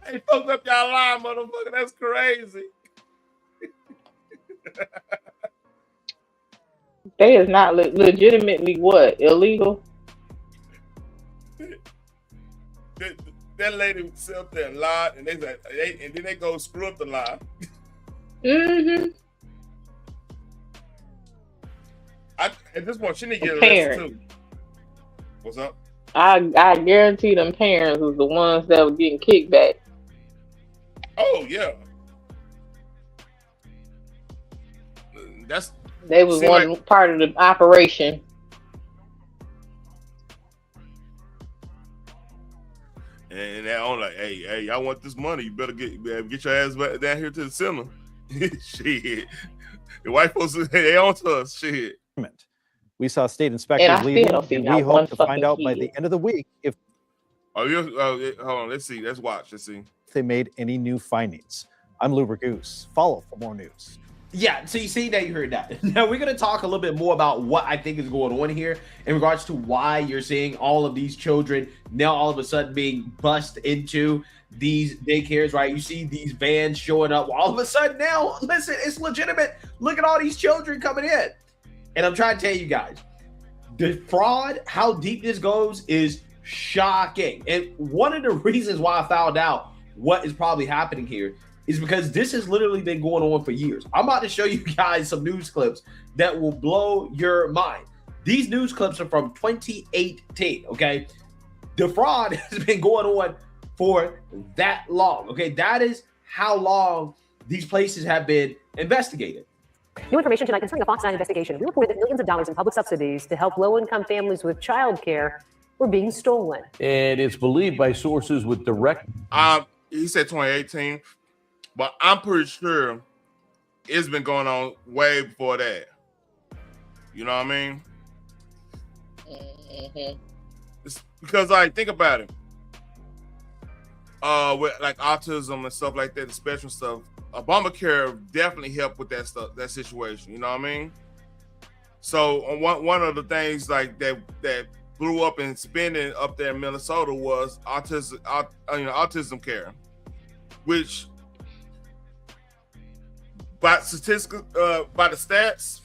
Hey, fucked up y'all line, motherfucker. That's crazy. They is not legitimately what? Illegal? That lady sit up there and lied, and and then they go screw up the lie. Mm-hmm. At this point, she need to get arrested too. What's up? I guarantee them parents was the ones that were getting kickback. Oh yeah. They was one part of the operation. And they're on like, hey, y'all want this money? You better get your ass back down here to the center. Shit, the white folks they on to us. Shit. We saw state inspectors leaving, and we hope to find out by the end of the week if. Hold on. Let's see. Let's watch. Let's see. If they made any new findings. I'm Luber Goose. Follow for more news. Yeah, so you see that you heard that. Now we're going to talk a little bit more about what I think is going on here in regards to why you're seeing all of these children now all of a sudden being bussed into these daycares, right? You see these vans showing up. All of a sudden now, listen, it's legitimate. Look at all these children coming in. And I'm trying to tell you guys, the fraud, how deep this goes is shocking. And one of the reasons why I found out what is probably happening here is because this has literally been going on for years. I'm about to show you guys some news clips that will blow your mind. These news clips are from 2018, okay? The fraud has been going on for that long, okay? That is how long these places have been investigated. New information tonight concerning a Fox 9 investigation. We reported that millions of dollars in public subsidies to help low-income families with childcare were being stolen. And it's believed by sources with direct... He said 2018. But I'm pretty sure it's been going on way before that. You know what I mean? Mm-hmm. It's because, think about it. With like autism and stuff like that, the spectrum stuff, Obamacare definitely helped with that stuff, that situation. You know what I mean? So one of the things like that blew up in spending up there in Minnesota was autism care, which. By statistics, by the stats,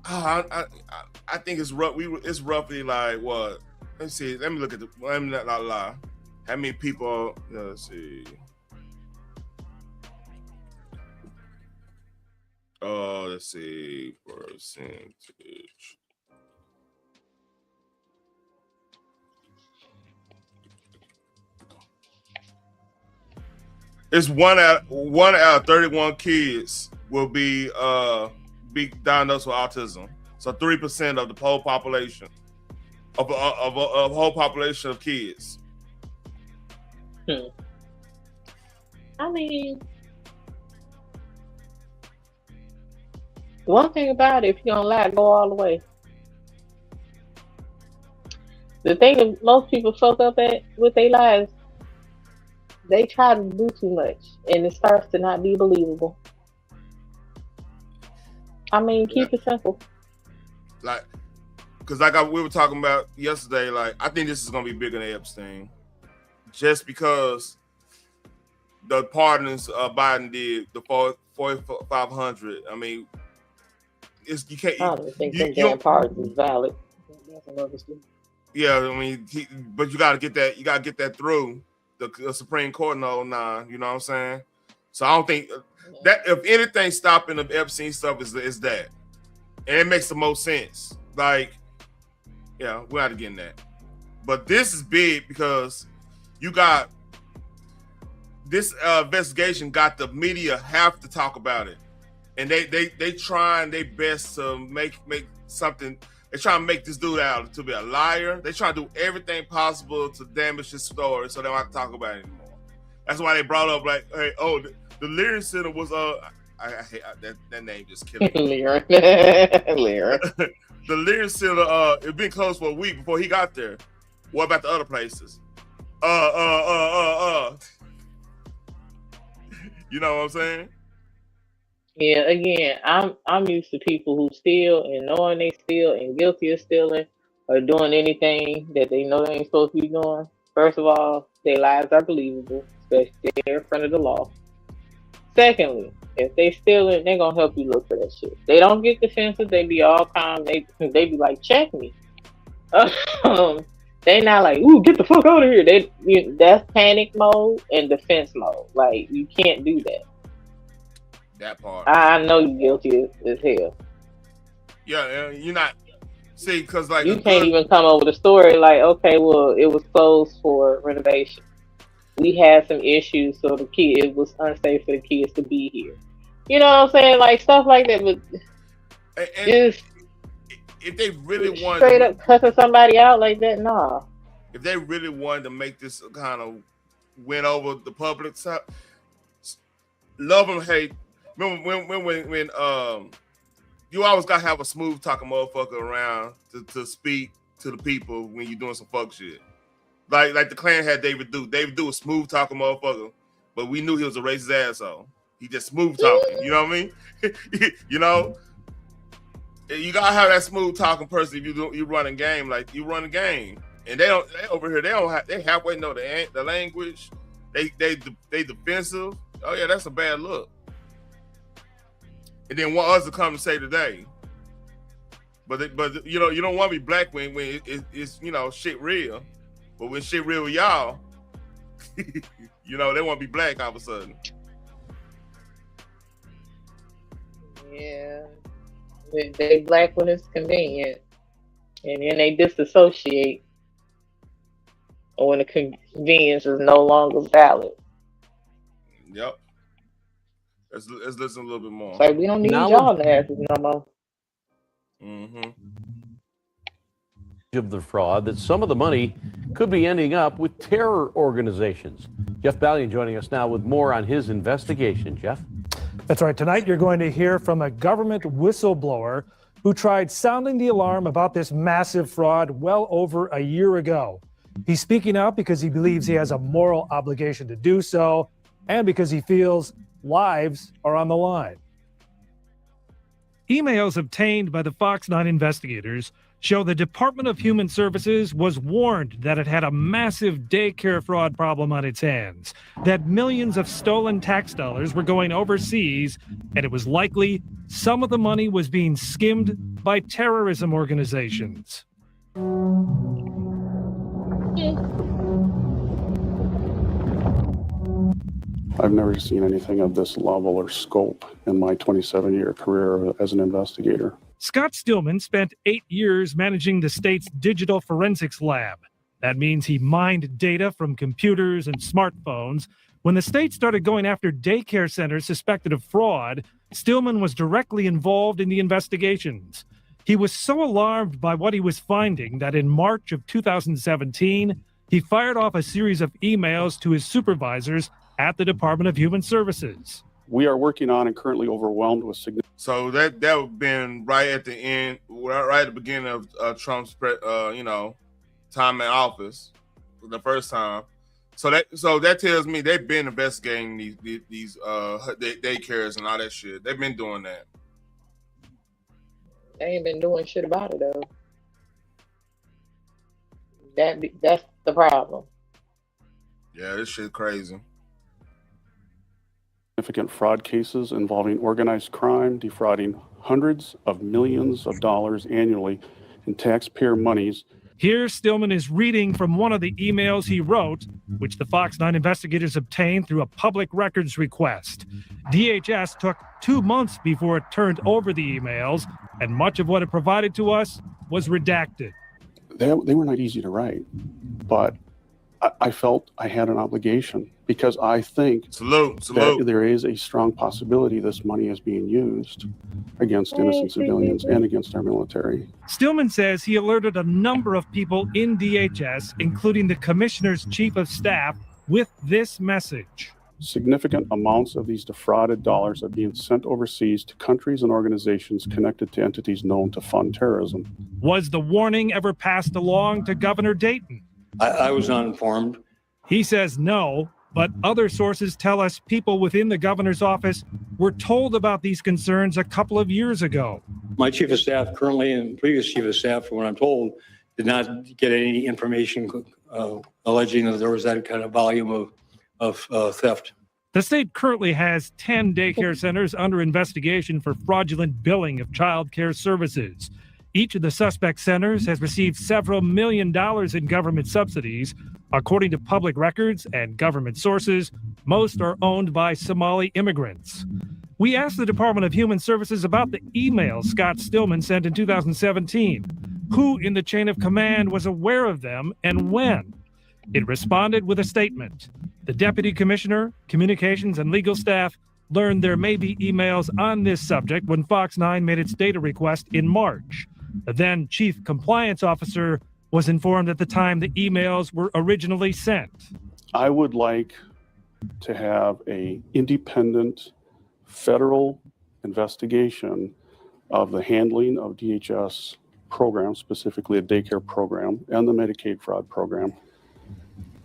I think it's rough. It's roughly like what? Let's see. Let me look at let me not lie. How many people? Let's see. Let's see percentage. It's one out of 31 kids will be diagnosed with autism. So 3% of the whole population of whole population of kids. I mean, one thing about it, if you're gonna lie, go all the way. The thing that most people fuck up at with their lives, they try to do too much, and it starts to not be believable. I mean, keep it simple. Like, because we were talking about yesterday, like, I think this is going to be bigger than Epstein. Just because the pardons Biden did, the 4,500, I mean, you can't... I don't think that damn pardon is valid. That's another story. Yeah, I mean, but you got to get that. You got to get that through the Supreme Court in 09. You know what I'm saying? So I don't think that if anything stopping the Epstein stuff is that, and it makes the most sense. Like, yeah, we're not getting that. But this is big because you got this investigation. Got the media have to talk about it, and they trying their best to make something. They try to make this dude out to be a liar. They try to do everything possible to damage his story so they don't have to talk about it anymore. That's why they brought up like, hey, the Leary Center was I hate that name just killing me. Leary. The Leary Center it been closed for a week before he got there. What about the other places? You know what I'm saying? Yeah, again, I'm used to people who steal and knowing they steal and guilty of stealing or doing anything that they know they ain't supposed to be doing. First of all, their lives are believable, especially if they're in front of the law. Secondly, if they stealing, they're gonna help you look for that shit. They don't get defensive, they be all calm, they be like, check me. They not like, ooh, get the fuck out of here. That's panic mode and defense mode. Like, you can't do that. That part. I know you're guilty as hell. Yeah, you're not. See, because like you can't even come up with a story like, okay, well, it was closed for renovation. We had some issues, so it was unsafe for the kids to be here. You know what I'm saying? Like stuff like that. But just if they really wanted straight up cussing somebody out like that, nah. If they really wanted to make this kind of win over the public side, love them, hate. Remember when you always gotta have a smooth talking motherfucker around to speak to the people when you're doing some fuck shit. Like the Klan had David Duke. David Duke was smooth talking motherfucker, but we knew he was a racist asshole. He just smooth talking. You know what I mean? You know, you gotta have that smooth talking person if you run a game like you run a game. And they over here they halfway know the language. They defensive. Oh yeah, that's a bad look. And then want us to come and say today, but you know you don't want to be black when it's you know shit real, but when shit real with y'all, you know they want to be black all of a sudden. Yeah, they black when it's convenient, and then they disassociate when the convenience is no longer valid. Yep. Let's listen a little bit more. It's like we don't need y'all asses no more. Mm-hmm. Of the fraud that some of the money could be ending up with terror organizations. Jeff Ballion joining us now with more on his investigation. Jeff? That's right. Tonight you're going to hear from a government whistleblower who tried sounding the alarm about this massive fraud well over a year ago. He's speaking out because he believes he has a moral obligation to do so and because he feels lives are on the line. Emails obtained by the Fox 9 investigators show the Department of Human Services was warned that it had a massive daycare fraud problem on its hands, that millions of stolen tax dollars were going overseas, and it was likely some of the money was being skimmed by terrorism organizations. I've never seen anything of this level or scope in my 27-year career as an investigator. Scott Stillman spent 8 years managing the state's digital forensics lab. That means he mined data from computers and smartphones. When the state started going after daycare centers suspected of fraud, Stillman was directly involved in the investigations. He was so alarmed by what he was finding that in March of 2017, he fired off a series of emails to his supervisors at the Department of Human Services. We are working on and currently overwhelmed with significant. So that would have been right at the end, right at the beginning of Trump's time in office, the first time. So that tells me they've been investigating these daycares and all that shit. They've been doing that. They ain't been doing shit about it though. That's the problem. Yeah, this shit crazy. Significant fraud cases involving organized crime, defrauding hundreds of millions of dollars annually in taxpayer monies. Here, Stillman is reading from one of the emails he wrote, which the Fox 9 investigators obtained through a public records request. DHS took 2 months before it turned over the emails, and much of what it provided to us was redacted. They were not easy to write, but I felt I had an obligation because I think that there is a strong possibility this money is being used against innocent civilians and against our military. Stillman says he alerted a number of people in DHS, including the commissioner's chief of staff, with this message. Significant amounts of these defrauded dollars are being sent overseas to countries and organizations connected to entities known to fund terrorism. Was the warning ever passed along to Governor Dayton? I was uninformed. He says no, but other sources tell us people within the governor's office were told about these concerns a couple of years ago. My chief of staff currently and previous chief of staff, from what I'm told, did not get any information alleging that there was that kind of volume of theft. The state currently has 10 daycare centers under investigation for fraudulent billing of child care services. Each of the suspect centers has received several $1 million in government subsidies. According to public records and government sources, most are owned by Somali immigrants. We asked the Department of Human Services about the email Scott Stillman sent in 2017. Who in the chain of command was aware of them and when? It responded with a statement. The Deputy Commissioner, Communications and Legal Staff learned there may be emails on this subject when Fox 9 made its data request in March. The then Chief Compliance Officer was informed at the time the emails were originally sent. I would like to have an independent federal investigation of the handling of DHS programs, specifically a daycare program and the Medicaid fraud program,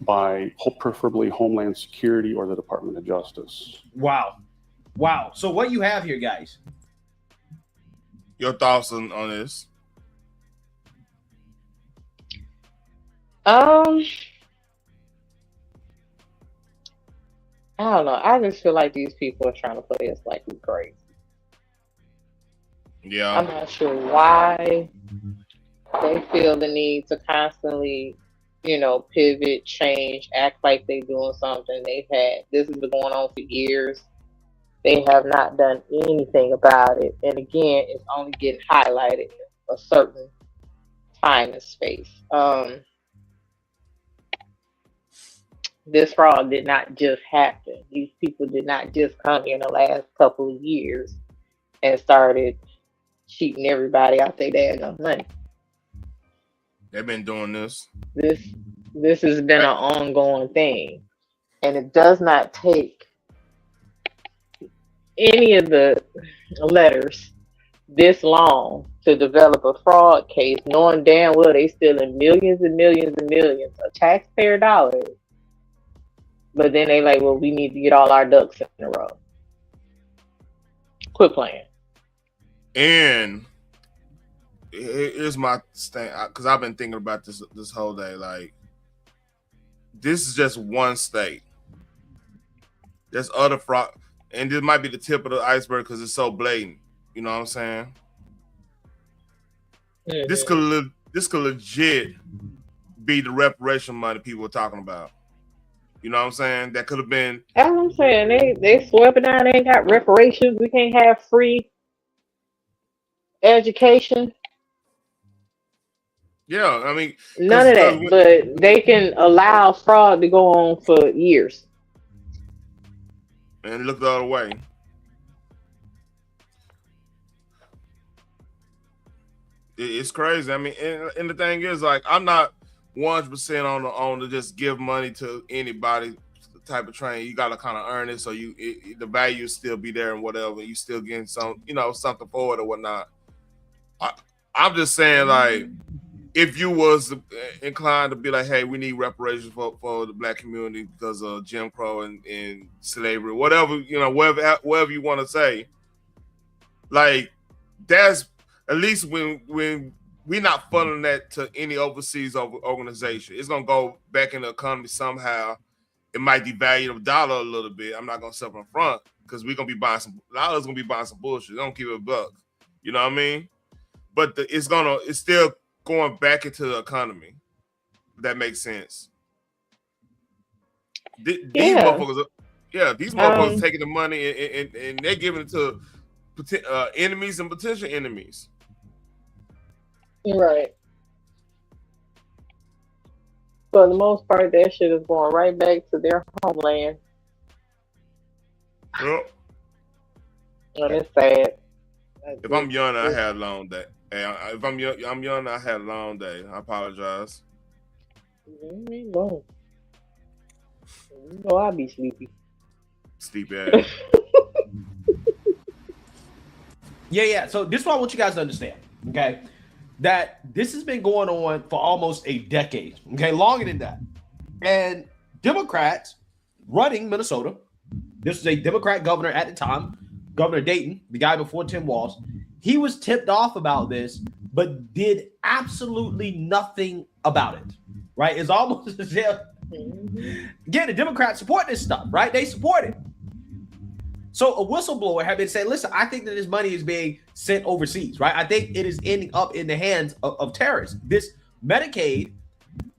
by preferably Homeland Security or the Department of Justice. Wow. So what you have here, guys? Your thoughts on this? I don't know. I just feel like these people are trying to play us like we're crazy. Yeah. I'm not sure why they feel the need to constantly, pivot, change, act like they're doing something. This has been going on for years. They have not done anything about it. And again, it's only getting highlighted a certain time and space. This fraud did not just happen. These people did not just come here in the last couple of years and started cheating everybody out their daggone money. They've been doing this. This has been an ongoing thing. And it does not take any of the letters this long to develop a fraud case, knowing damn well they stealing millions and millions and millions of taxpayer dollars. But then they like, well, we need to get all our ducks in a row. Quit playing. And here's my thing, because I've been thinking about this whole day. Like, this is just one state. There's other fraud, and this might be the tip of the iceberg because it's so blatant. You know what I'm saying? Mm-hmm. This could legit be the reparation money people were talking about. You know what I'm saying? That could have been. That's what I'm saying. They swept it down. They ain't got reparations. We can't have free education. Yeah, I mean, none of that. But they can allow fraud to go on for years. And look the other way. It's crazy. I mean, and the thing is, like, I'm not 100% on to just give money to anybody type of train. You got to kind of earn it, so the value still be there and whatever. You still getting some, something for it or whatnot. I'm just saying, like, if you was inclined to be like, hey, we need reparations for the black community because of Jim Crow and slavery, whatever, whatever you want to say, like, that's at least when we're not funneling that to any overseas organization. It's going to go back in the economy somehow. It might devalue the dollar a little bit. I'm not going to suffer in front because we're going to be buying a lot of us going to be buying some bullshit. They don't give a buck. You know what I mean? But it's still going back into the economy. If that makes sense. These motherfuckers, these motherfuckers taking the money and they're giving it to enemies and potential enemies. Right. For the most part, that shit is going right back to their homeland. Yep. Oh, that's sad. If I'm young, I had a long day. If I'm young, I had a long day. I apologize. No, I'll be sleepy. Sleepy ass. Yeah. So this is what I want you guys to understand, okay? That this has been going on for almost a decade, okay? Longer than that. And Democrats running Minnesota, this was a Democrat governor at the time, Governor Dayton, the guy before Tim Walz, he was tipped off about this, but did absolutely nothing about it, right? It's almost as if, again, the Democrats support this stuff, right? They support it. So a whistleblower had been saying, listen, I think that this money is being sent overseas, right? I think it is ending up in the hands of terrorists. This Medicaid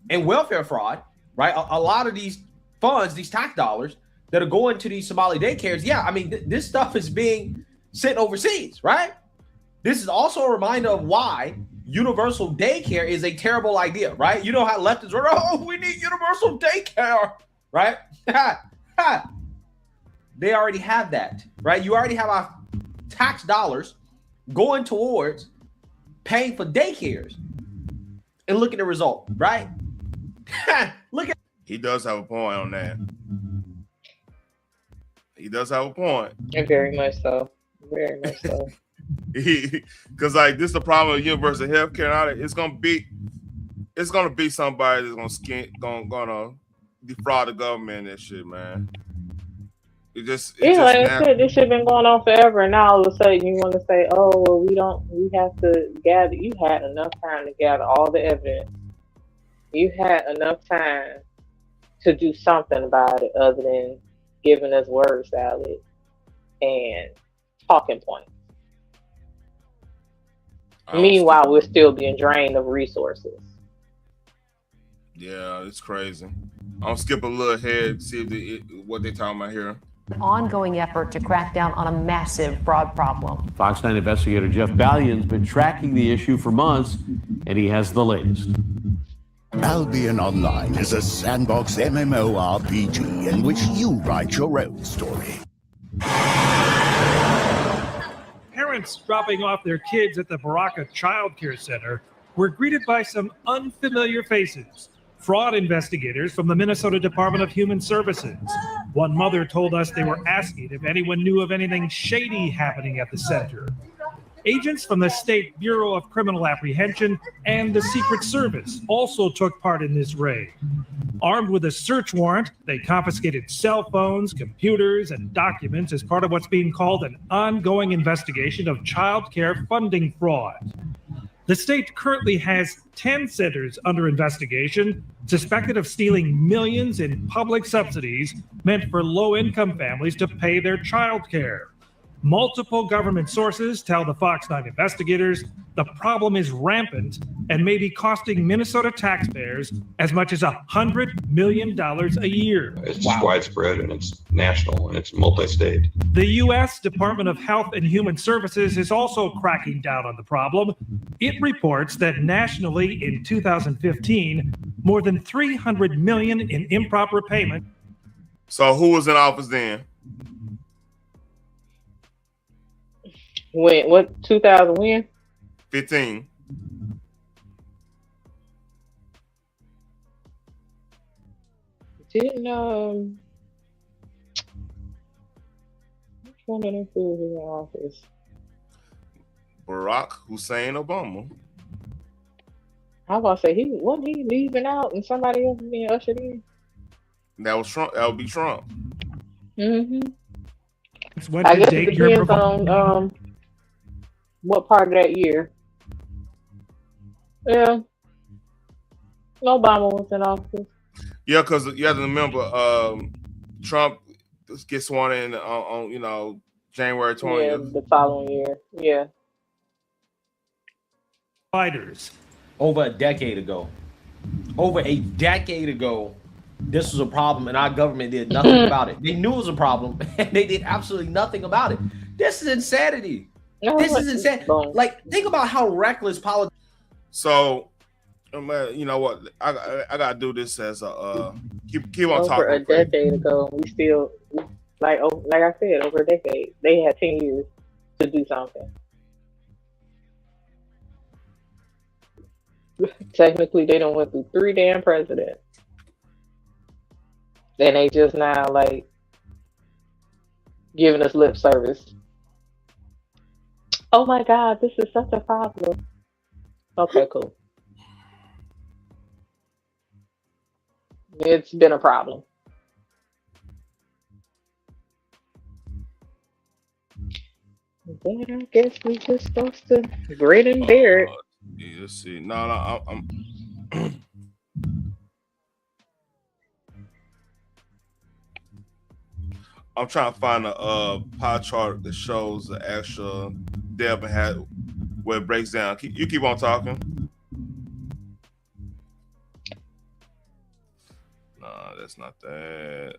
and welfare fraud, right? A lot of these funds, these tax dollars that are going to these Somali daycares, I mean, this stuff is being sent overseas, right? This is also a reminder of why universal daycare is a terrible idea, right? You know how leftists are, we need universal daycare, right? They already have that, right? You already have our tax dollars going towards paying for daycares. And look at the result, right? Look at. He does have a point on that. He does have a point. Very much so. Very much so. Because like this is the problem with universal health care and all that. It's gonna be somebody that's gonna defraud the government and shit, man. Like I said, this shit been going on forever, and now all of a sudden you want to say, oh, well, we have to gather. You had enough time to gather all the evidence. You had enough time to do something about it other than giving us word salad and talking points. Meanwhile, we're still being drained of resources. Yeah, it's crazy. I'll skip a little ahead, see what they're talking about here. An ongoing effort to crack down on a massive fraud problem. Fox 9 investigator Jeff Ballion's been tracking the issue for months, and he has the latest. Albion Online is a sandbox MMORPG in which you write your own story. Parents dropping off their kids at the Baraka Child Care Center were greeted by some unfamiliar faces. Fraud investigators from the Minnesota Department of Human Services. One mother told us they were asking if anyone knew of anything shady happening at the center. Agents from the State Bureau of Criminal Apprehension and the Secret Service also took part in this raid. Armed with a search warrant, they confiscated cell phones, computers, and documents as part of what's being called an ongoing investigation of child care funding fraud. The state currently has 10 centers under investigation, suspected of stealing millions in public subsidies meant for low-income families to pay their child care. Multiple government sources tell the Fox 9 investigators the problem is rampant and may be costing Minnesota taxpayers as much as $100 million a year. It's widespread and it's national and it's multi-state. The U.S. Department of Health and Human Services is also cracking down on the problem. It reports that nationally in 2015, more than $300 million in improper payment. So who was in office then? When? What? 2000 when? 15. Didn't which one of them fools was in office? Barack Hussein Obama. I was gonna say wasn't he leaving out and somebody else was being ushered in? That was Trump. That would be Trump. Mm-hmm. I guess it depends on what part of that year. Yeah. Obama was in office. Yeah, because you have to remember, Trump gets sworn in on January 20th. Yeah, the following year. Yeah. Providers. over a decade ago. Over a decade ago, this was a problem, and our government did nothing about it. They knew it was a problem, and they did absolutely nothing about it. This is insanity. This is insane. Like, think about how reckless politics. So, you know what? I gotta do this as a keep on Over talking. a decade ago, we still like I said, over a decade, they had 10 years to do something. Technically, they done went through 3 damn presidents, and they just now like giving us lip service. Oh my God, this is such a problem. Okay, cool. It's been a problem. Then I guess we just supposed to grin and bear it. Yeah, let's see. No, I'm I'm trying to find a pie chart that shows the actual dev and had where it breaks down. You keep on talking. No, that's not that.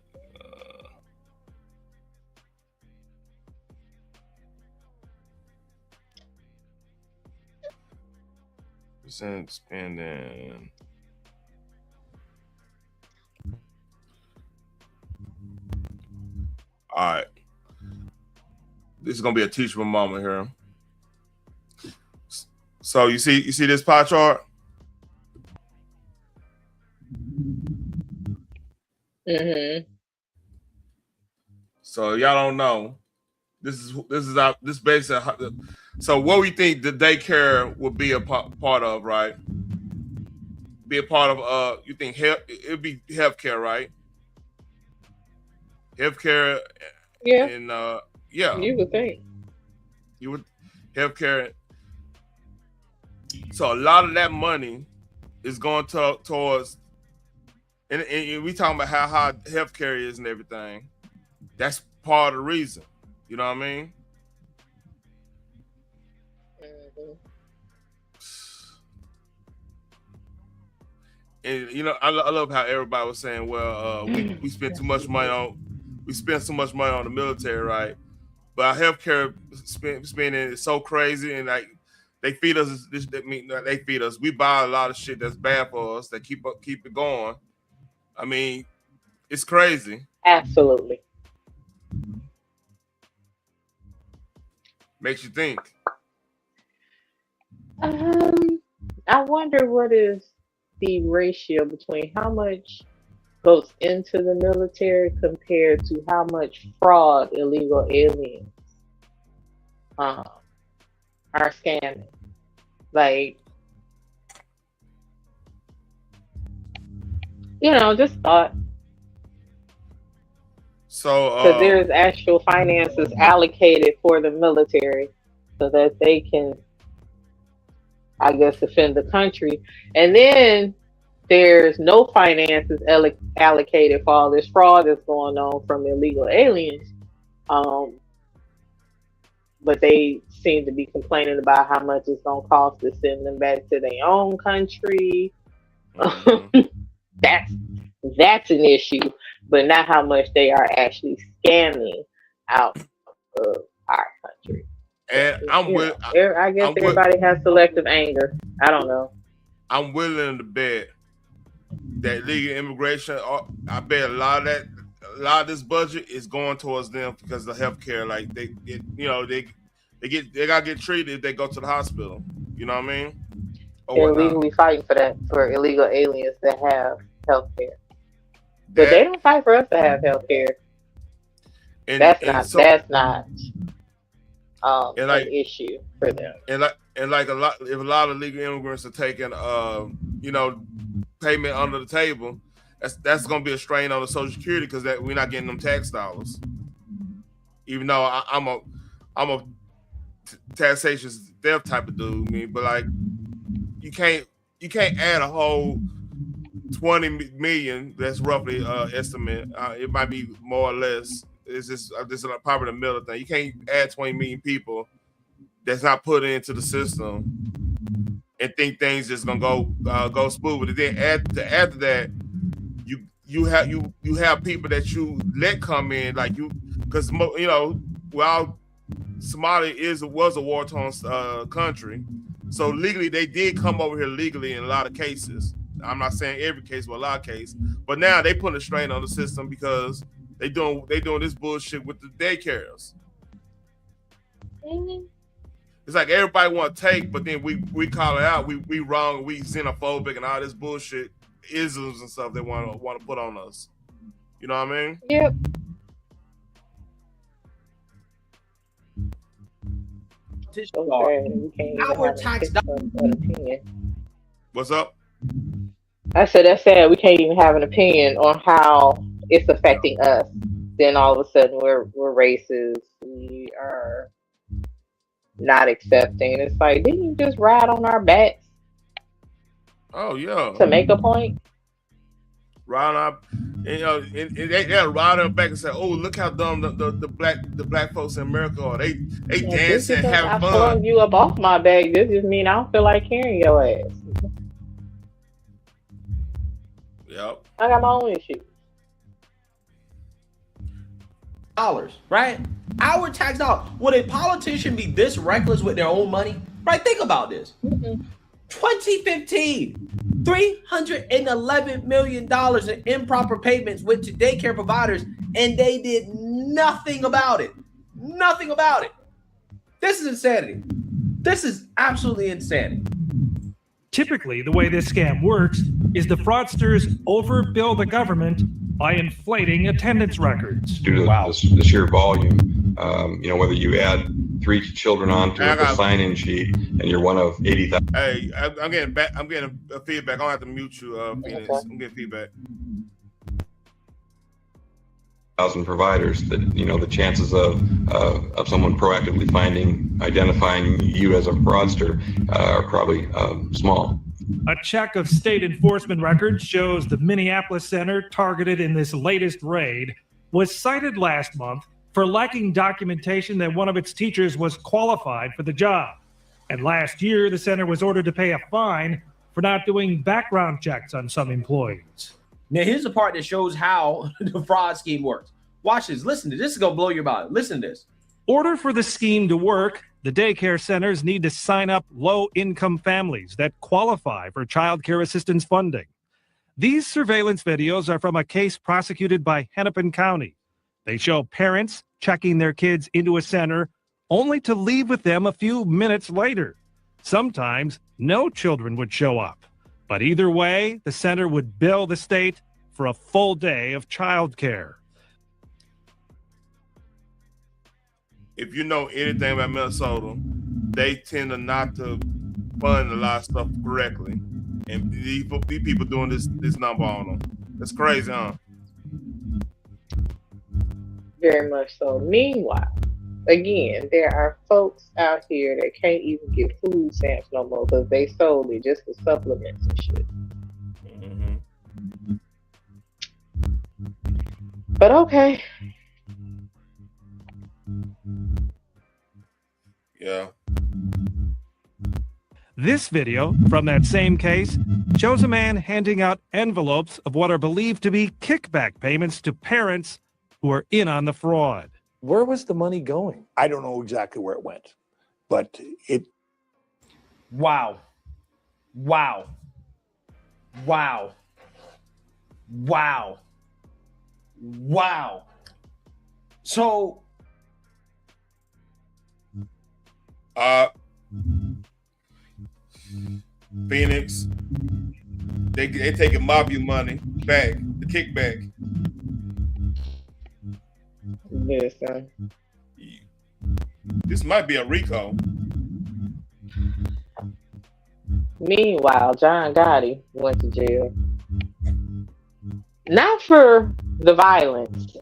Percent spending. All right. This is gonna be a teachable moment here. So you see this pie chart? Mm-hmm. So y'all don't know. This is basically. So what we think the daycare will be a part of, right? Be a part of. You think it would be healthcare, right? Healthcare. Yeah. And yeah. You would think. You would healthcare. So a lot of that money is going towards, and we talking about how hard healthcare is and everything. That's part of the reason. You know what I mean? Mm-hmm. And you know, I love how everybody was saying, well, we spend too much money on the military, right? But our healthcare spending is so crazy, and like they feed us. They feed us. We buy a lot of shit that's bad for us that keep it going. I mean, it's crazy. Absolutely. Makes you think. I wonder what is the ratio between how much goes into the military compared to how much fraud illegal aliens are scamming. Like, you know, just thought. So because there's actual finances allocated for the military so that they can, I guess, defend the country. And then there's no finances allocated for all this fraud that's going on from illegal aliens. But they seem to be complaining about how much it's going to cost to send them back to their own country. Mm-hmm. That's an issue, but not how much they are actually scamming out of our country. And I guess everybody has selective anger. I don't know. I'm willing to bet that legal immigration. I bet a lot of this budget is going towards them because of the healthcare. Like they gotta get treated if they go to the hospital. You know what I mean? They're legally fighting for that, for illegal aliens that have healthcare. But they don't fight for us to have healthcare. That's not an issue for them. And like a lot of legal immigrants are taking payment under the table, that's gonna be a strain on the Social Security because we're not getting them tax dollars. Even though I'm a taxation death type of dude, but like you can't add a whole 20 million. That's roughly estimate. It might be more or less. It's just this is a popular middle thing. You can't add 20 million people that's not put into the system and think things just gonna go smooth. But then after that, you have people that you let come in, like because while Somali was a war-torn country, so legally they did come over here legally in a lot of cases. I'm not saying every case, but a lot of cases. But now they put a strain on the system because they doing this bullshit with the daycares. It's like everybody want to take, but then we call it out. We wrong. We xenophobic and all this bullshit isms and stuff they want to put on us. You know what I mean? Yep. Our tax dollars. What's up? I said that's sad. We can't even have an opinion on how it's affecting us. Then all of a sudden we're racist. We are not accepting. It's like, didn't you just ride on our backs? Oh yeah. To make a point. Ride up, and they ride on back and say, "Oh, look how dumb the black folks in America are. They dancing, having I fun." flung you up off my back. This just mean I don't feel like carrying your ass. Yep. I got my own issues. Dollars, right? Our tax dollars. Would a politician be this reckless with their own money? Right? Think about this. 2015, $311 million in improper payments went to daycare providers, and they did nothing about it. Nothing about it. This is insanity. This is absolutely insanity. Typically, the way this scam works is the fraudsters overbill the government by inflating attendance records. Due to the sheer volume, whether you add 3 children onto a sign-in sheet and you're one of 80,000. Hey, I'm getting a feedback. I don't have to mute you, Phoenix. I'm getting feedback. 1,000 providers, that the chances of someone proactively identifying you as a fraudster are probably small. A check of state enforcement records shows the Minneapolis center targeted in this latest raid was cited last month for lacking documentation that one of its teachers was qualified for the job. And last year, the center was ordered to pay a fine for not doing background checks on some employees. Now, here's the part that shows how the fraud scheme works. Watch this. Listen to this. This is going to blow your mind. Listen to this. Order for the scheme to work, the daycare centers need to sign up low-income families that qualify for child care assistance funding. These surveillance videos are from a case prosecuted by Hennepin County. They show parents checking their kids into a center only to leave with them a few minutes later. Sometimes no children would show up. But either way, the center would bill the state for a full day of child care. If you know anything about Minnesota, they tend to not to fund a lot of stuff correctly. And these people doing this number on them. That's crazy, huh? Very much so. Meanwhile, again, there are folks out here that can't even get food stamps no more because they sold it just for supplements and shit. Mm-hmm. But okay. Yeah. This video from that same case shows a man handing out envelopes of what are believed to be kickback payments to parents who are in on the fraud. Where was the money going? I don't know exactly where it went, but it. Wow. Wow. Wow. Wow. Wow. So. Phoenix, they taking Mabu money back, the kickback. Listen. This might be a RICO. Meanwhile, John Gotti went to jail. Not for the violence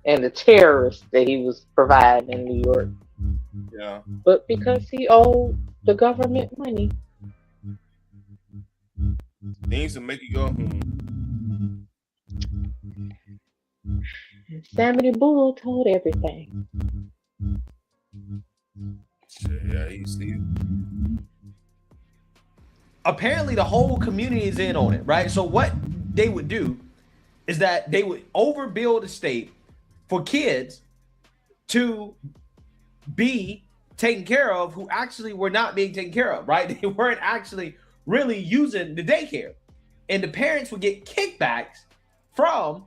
and the terrorists that he was providing in New York. Yeah. But because he owed the government money. Things to make you go, Sammy the Bull told everything. Yeah, you see. apparently the whole community is in on it, right? So what they would do is that they would overbill the state for kids to be taken care of who actually were not being taken care of, right? They weren't actually really using the daycare. And the parents would get kickbacks from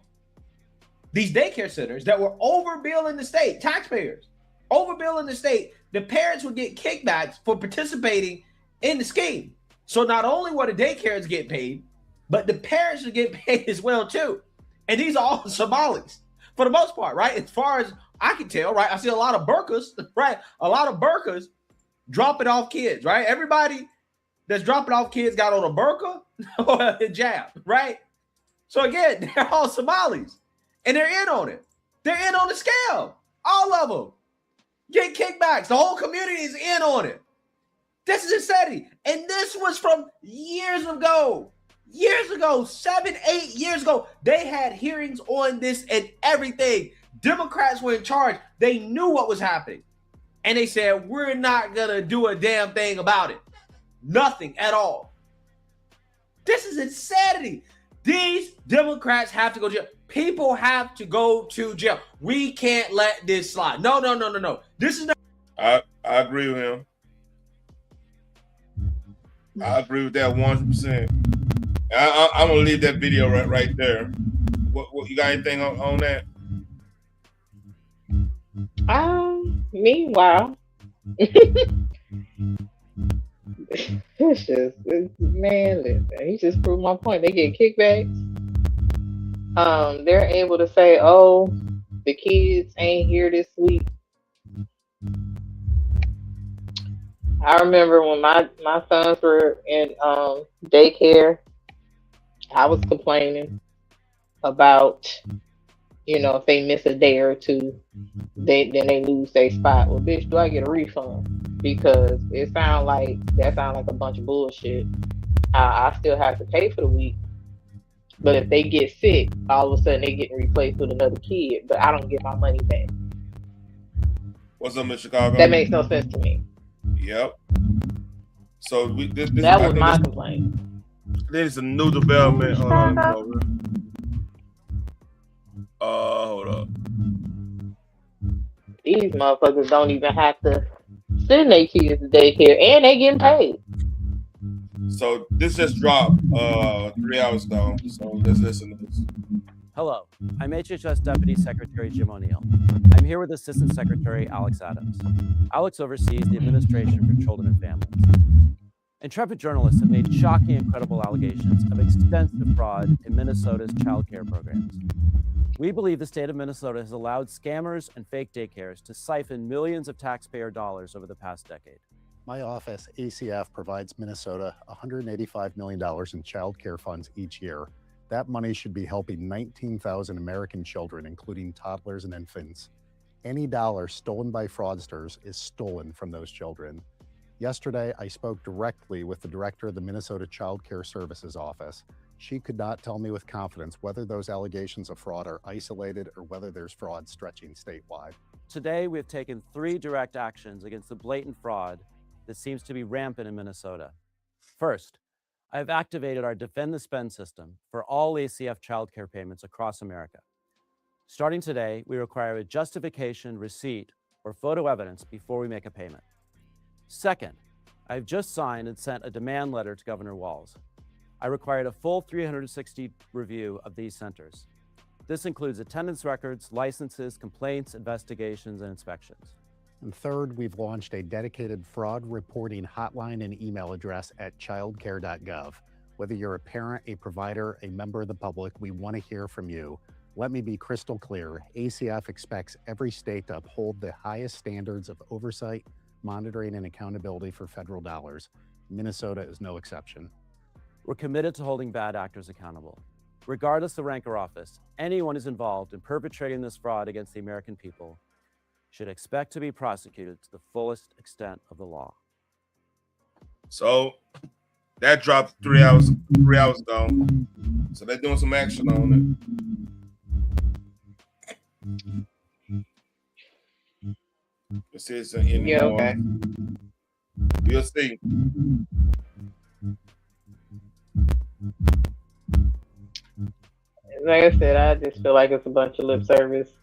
these daycare centers that were overbilling the state, taxpayers, overbilling the state. The parents would get kickbacks for participating in the scheme. So not only were the daycares get paid, but the parents would get paid as well too. And these are all Somalis for the most part, right? As far as I can tell, right? I see a lot of burqas, right? A lot of burqas dropping off kids, right? Everybody that's dropping off kids got on a burqa or a hijab, right? So again, they're all Somalis and they're in on it. They're in on the scale. All of them get kickbacks. The whole community is in on it. This is insanity. And this was from years ago. 7, 8 years ago. They had hearings on this and everything. Democrats were in charge. They knew what was happening. And they said, we're not going to do a damn thing about it. Nothing at all. This is insanity. These Democrats have to go to jail. People have to go to jail. We can't let this slide. No. This is not. I agree with him. I agree with that 100%. I'm gonna leave that video right there. What you got anything on that? Meanwhile, listen, he just proved my point. They get kickbacks. They're able to say, "Oh, the kids ain't here this week." I remember when my sons were in daycare, I was complaining about, if they miss a day or two, then they lose their spot. Well, bitch, do I get a refund? Because that sound like a bunch of bullshit. I still have to pay for the week. But if they get sick, all of a sudden they getting replaced with another kid, but I don't get my money back. What's up in Chicago? That makes no sense to me. Yep. So that was my complaint. There's a new development. Hold up. These motherfuckers don't even have to send their kids to daycare, and they getting paid. So this just dropped 3 hours ago. So let's listen to this. Hello, I'm HHS Deputy Secretary Jim O'Neill. I'm here with Assistant Secretary Alex Adams. Alex oversees the Administration for Children and Families. Intrepid journalists have made shocking and credible allegations of extensive fraud in Minnesota's child care programs. We believe the state of Minnesota has allowed scammers and fake daycares to siphon millions of taxpayer dollars over the past decade. My office, ACF, provides Minnesota $185 million in child care funds each year. That money should be helping 19,000 American children, including toddlers and infants. Any dollar stolen by fraudsters is stolen from those children. Yesterday, I spoke directly with the director of the Minnesota Child Care Services Office. She could not tell me with confidence whether those allegations of fraud are isolated or whether there's fraud stretching statewide. Today, we have taken 3 direct actions against the blatant fraud that seems to be rampant in Minnesota. First, I have activated our Defend the Spend system for all ACF childcare payments across America. Starting today, we require a justification, receipt, or photo evidence before we make a payment. Second, I have just signed and sent a demand letter to Governor Walz. I required a full 360 review of these centers. This includes attendance records, licenses, complaints, investigations, and inspections. And third, we've launched a dedicated fraud reporting hotline and email address at childcare.gov. Whether you're a parent, a provider, a member of the public, we want to hear from you. Let me be crystal clear. ACF expects every state to uphold the highest standards of oversight, monitoring, and accountability for federal dollars. Minnesota is no exception. We're committed to holding bad actors accountable. Regardless of rank or office, anyone who's involved in perpetrating this fraud against the American people should expect to be prosecuted to the fullest extent of the law. So that dropped 3 hours ago. So they're doing some action on it. Let's see it's in okay. We'll see. Like I said, I just feel like it's a bunch of lip service.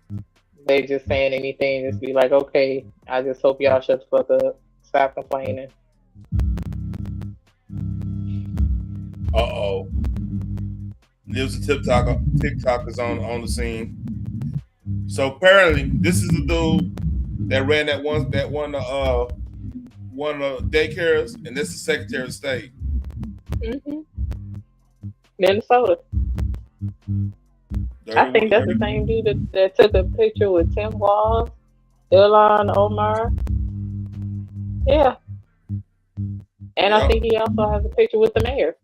They just saying anything, just be like, okay, I just hope y'all shut the fuck up. Stop complaining. Uh-oh. There's a TikTok is on the scene. So apparently, this is the dude that ran that one daycares, and this is Secretary of State. Mm-hmm. Minnesota. I think that's the same dude that took a picture with Tim Walz, Ilhan Omar. Yeah. And I think he also has a picture with the mayor.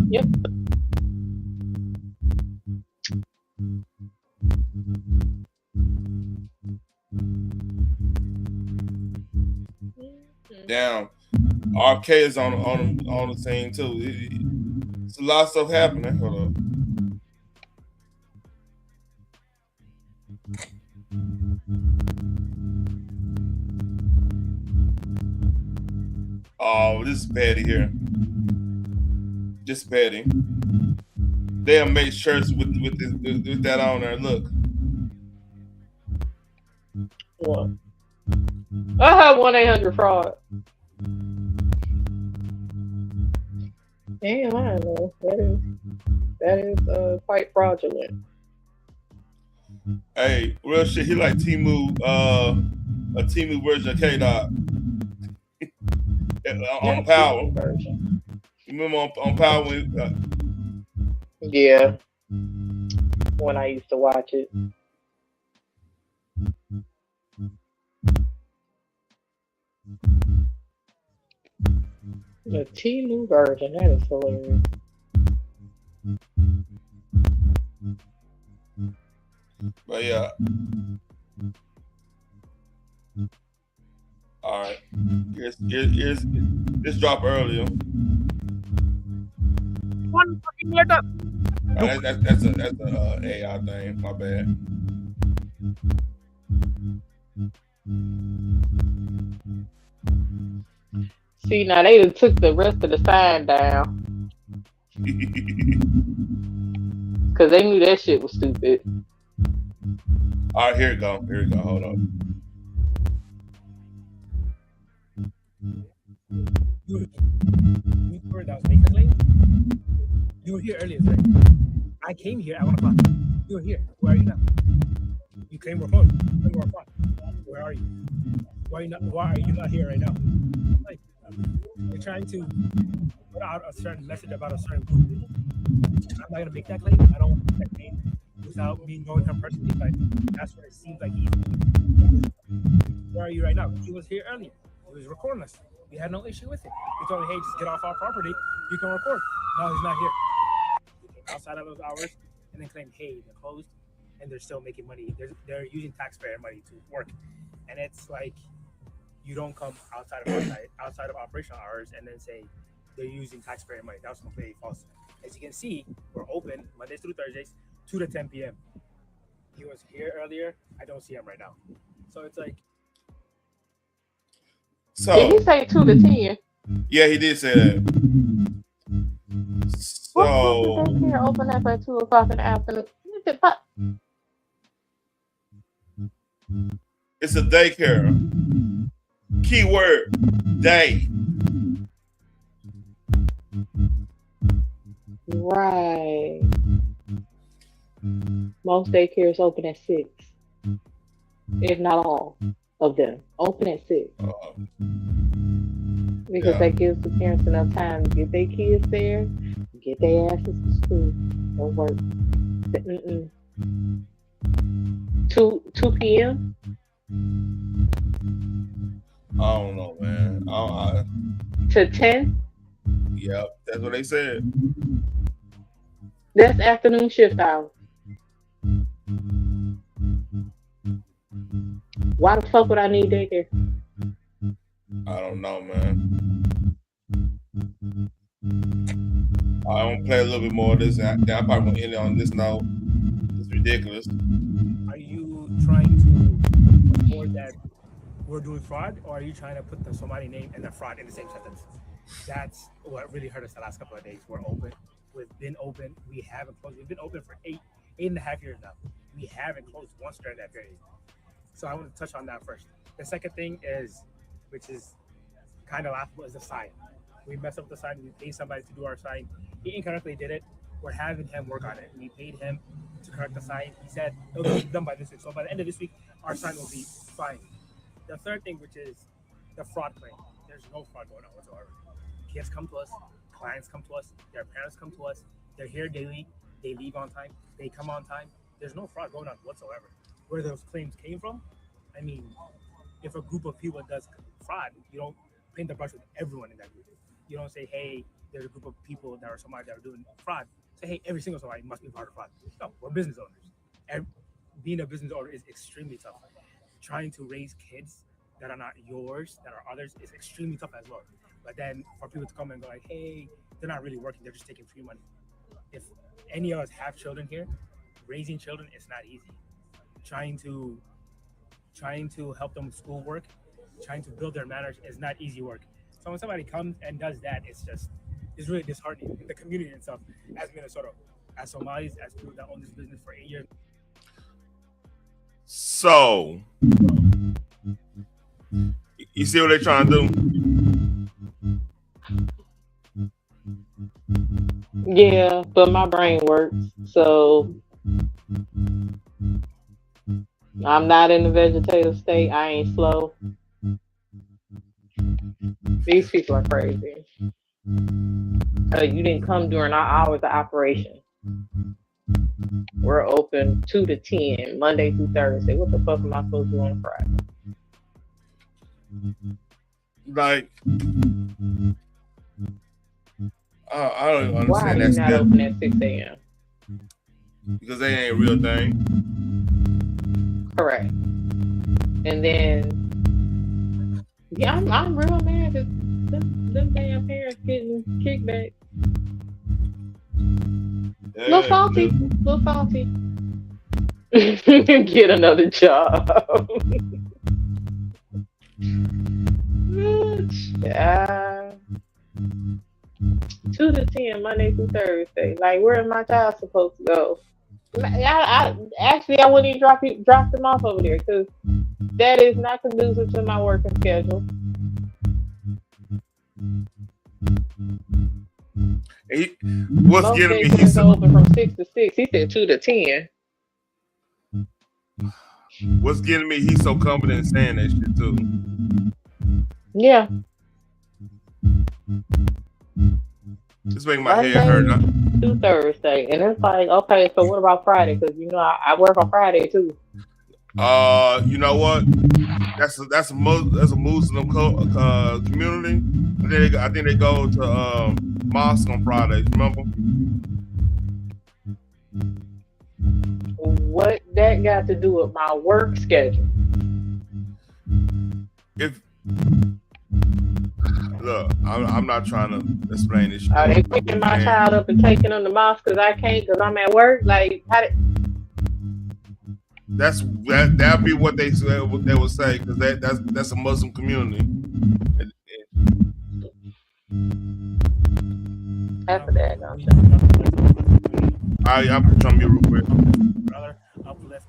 Yep. Damn. RK is on the scene too. It's a lot of stuff happening. Hold up. Oh, this is Patty here. This is Patty. They'll make shirts with that on there. Look. What? I have 1-800-FRAUD. Damn, I don't know. That is quite fraudulent. Hey, real shit. He like Temu, a Temu version of K-Dot. On Power. Version. You remember on Power when? Yeah. When I used to watch it. The Temu version, that is hilarious. But yeah. All right. Here's this drop earlier. One fucking letter. That's a AI thing. My bad. See, now they done took the rest of the sign down. Because they knew that shit was stupid. All right, here we go. Hold on. You were that was making the claim? You were here earlier today. I came here at 1 o'clock. You were here. Where are you now? You came before. Where are you? Why are you not here right now? Like, you're trying to put out a certain message about a certain group. I'm not gonna make that claim. I don't want to make that claim without me knowing him personally, but that's what it seems like he's doing. Where are you right now? He was here earlier. He was recording us. We had no issue with it. We told him, hey, just get off our property. You can record. No, he's not here. He came outside of those hours and then claimed, hey, they're closed and they're still making money. They're using taxpayer money to work. And it's like, you don't come outside of operational hours and then say they're using taxpayer money. That was completely false. As you can see, we're open Mondays through Thursdays, 2 to 10 p.m. He was here earlier. I don't see him right now. So it's like. So, did he say 2 to 10? Yeah, he did say that. So. What did they here open up at 2 o'clock in the afternoon? It's a daycare. Keyword, day. Right. Most daycares open at 6. If not all of them. Open at 6. Because that gives the parents enough time to get their kids there, get their asses to school, and work. 2 p.m.? I don't know, man. To 10? Yep, that's what they said. That's afternoon shift hours. Why the fuck would I need daycare? I don't know, man. I want to play a little bit more of this. I probably want to end it on this note. It's ridiculous. Are you trying to report that we're doing fraud, or are you trying to put the Somali name and the fraud in the same sentence? That's what really hurt us the last couple of days. We're open We've been open. We haven't closed. We've been open for eight and a half years now. We haven't closed once during that period. So I want to touch on that first. The second thing is, which is kind of laughable, is the sign. We messed up the sign. We paid somebody to do our sign. He incorrectly did it. We're having him work on it. We paid him to correct the sign. He said it'll be done by this week. So by the end of this week, our sign will be fine. The third thing, which is the fraud claim. There's no fraud going on whatsoever. Kids come to us. Clients come to us. Their parents come to us. They're here daily. They leave on time. They come on time. There's no fraud going on whatsoever. Where those claims came from, I mean, if a group of people does fraud, you don't paint the brush with everyone in that group. You don't say, hey, there's a group of people that are Somali that are doing fraud. Say, hey, every single Somali must be part of fraud. No, we're business owners. And being a business owner is extremely tough. Trying to raise kids that are not yours, that are others, is extremely tough as well. But then for people to come and go like, hey, they're not really working, they're just taking free money. If any of us have children here, raising children is not easy. Trying to help them with schoolwork, trying to build their manners is not easy work. So when somebody comes and does that, it's really disheartening. The community itself, as Minnesota, as Somalis, as people that own this business for 8 years. So, you see what they're trying to do? Yeah, but my brain works, so I'm not in the vegetative state. I ain't slow. These people are crazy. You didn't come during our hours of operation. We're open 2 to 10, Monday through Thursday. What the fuck am I supposed to do on Friday? Like, I don't understand. Why are you not open at 6 a.m.? Because they ain't a real thing. Correct. And then, yeah, I'm real mad at them damn parents getting kickback. Little salty. Get another job. Yeah. 2 to 10, Monday through Thursday. Like, where is my child supposed to go? I wouldn't even drop them off over there because that is not conducive to my working schedule. What's getting me? He's open from 6 to 6. He said 2 to 10. What's getting me? He's so confident in saying that shit too. Yeah. It's making my head hurt. Through Thursday, and it's like, okay, so what about Friday? Because I work on Friday too. You know what? That's a Muslim community. I think they go to mosque on Fridays. Remember? What that got to do with my work schedule? Look, I'm not trying to explain this shit. Are they picking my child up and taking them to mosque because I can't because I'm at work? Like, that'd be what they would say because that's a Muslim community. After that, I'm trying to be real quick. Brother, uplift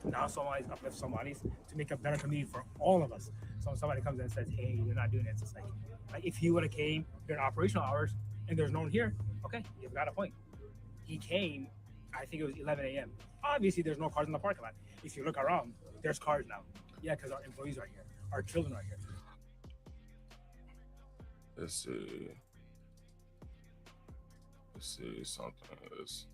Somalis to make a better community for all of us. So when somebody comes in and says, hey, you're not doing it, it's just like if he would have came during operational hours and there's no one here, okay, you've got a point. He came, I think it was 11 a.m. Obviously, there's no cars in the parking lot. If you look around, there's cars now. Yeah, because our employees are here. Our children are here. Let's see something else.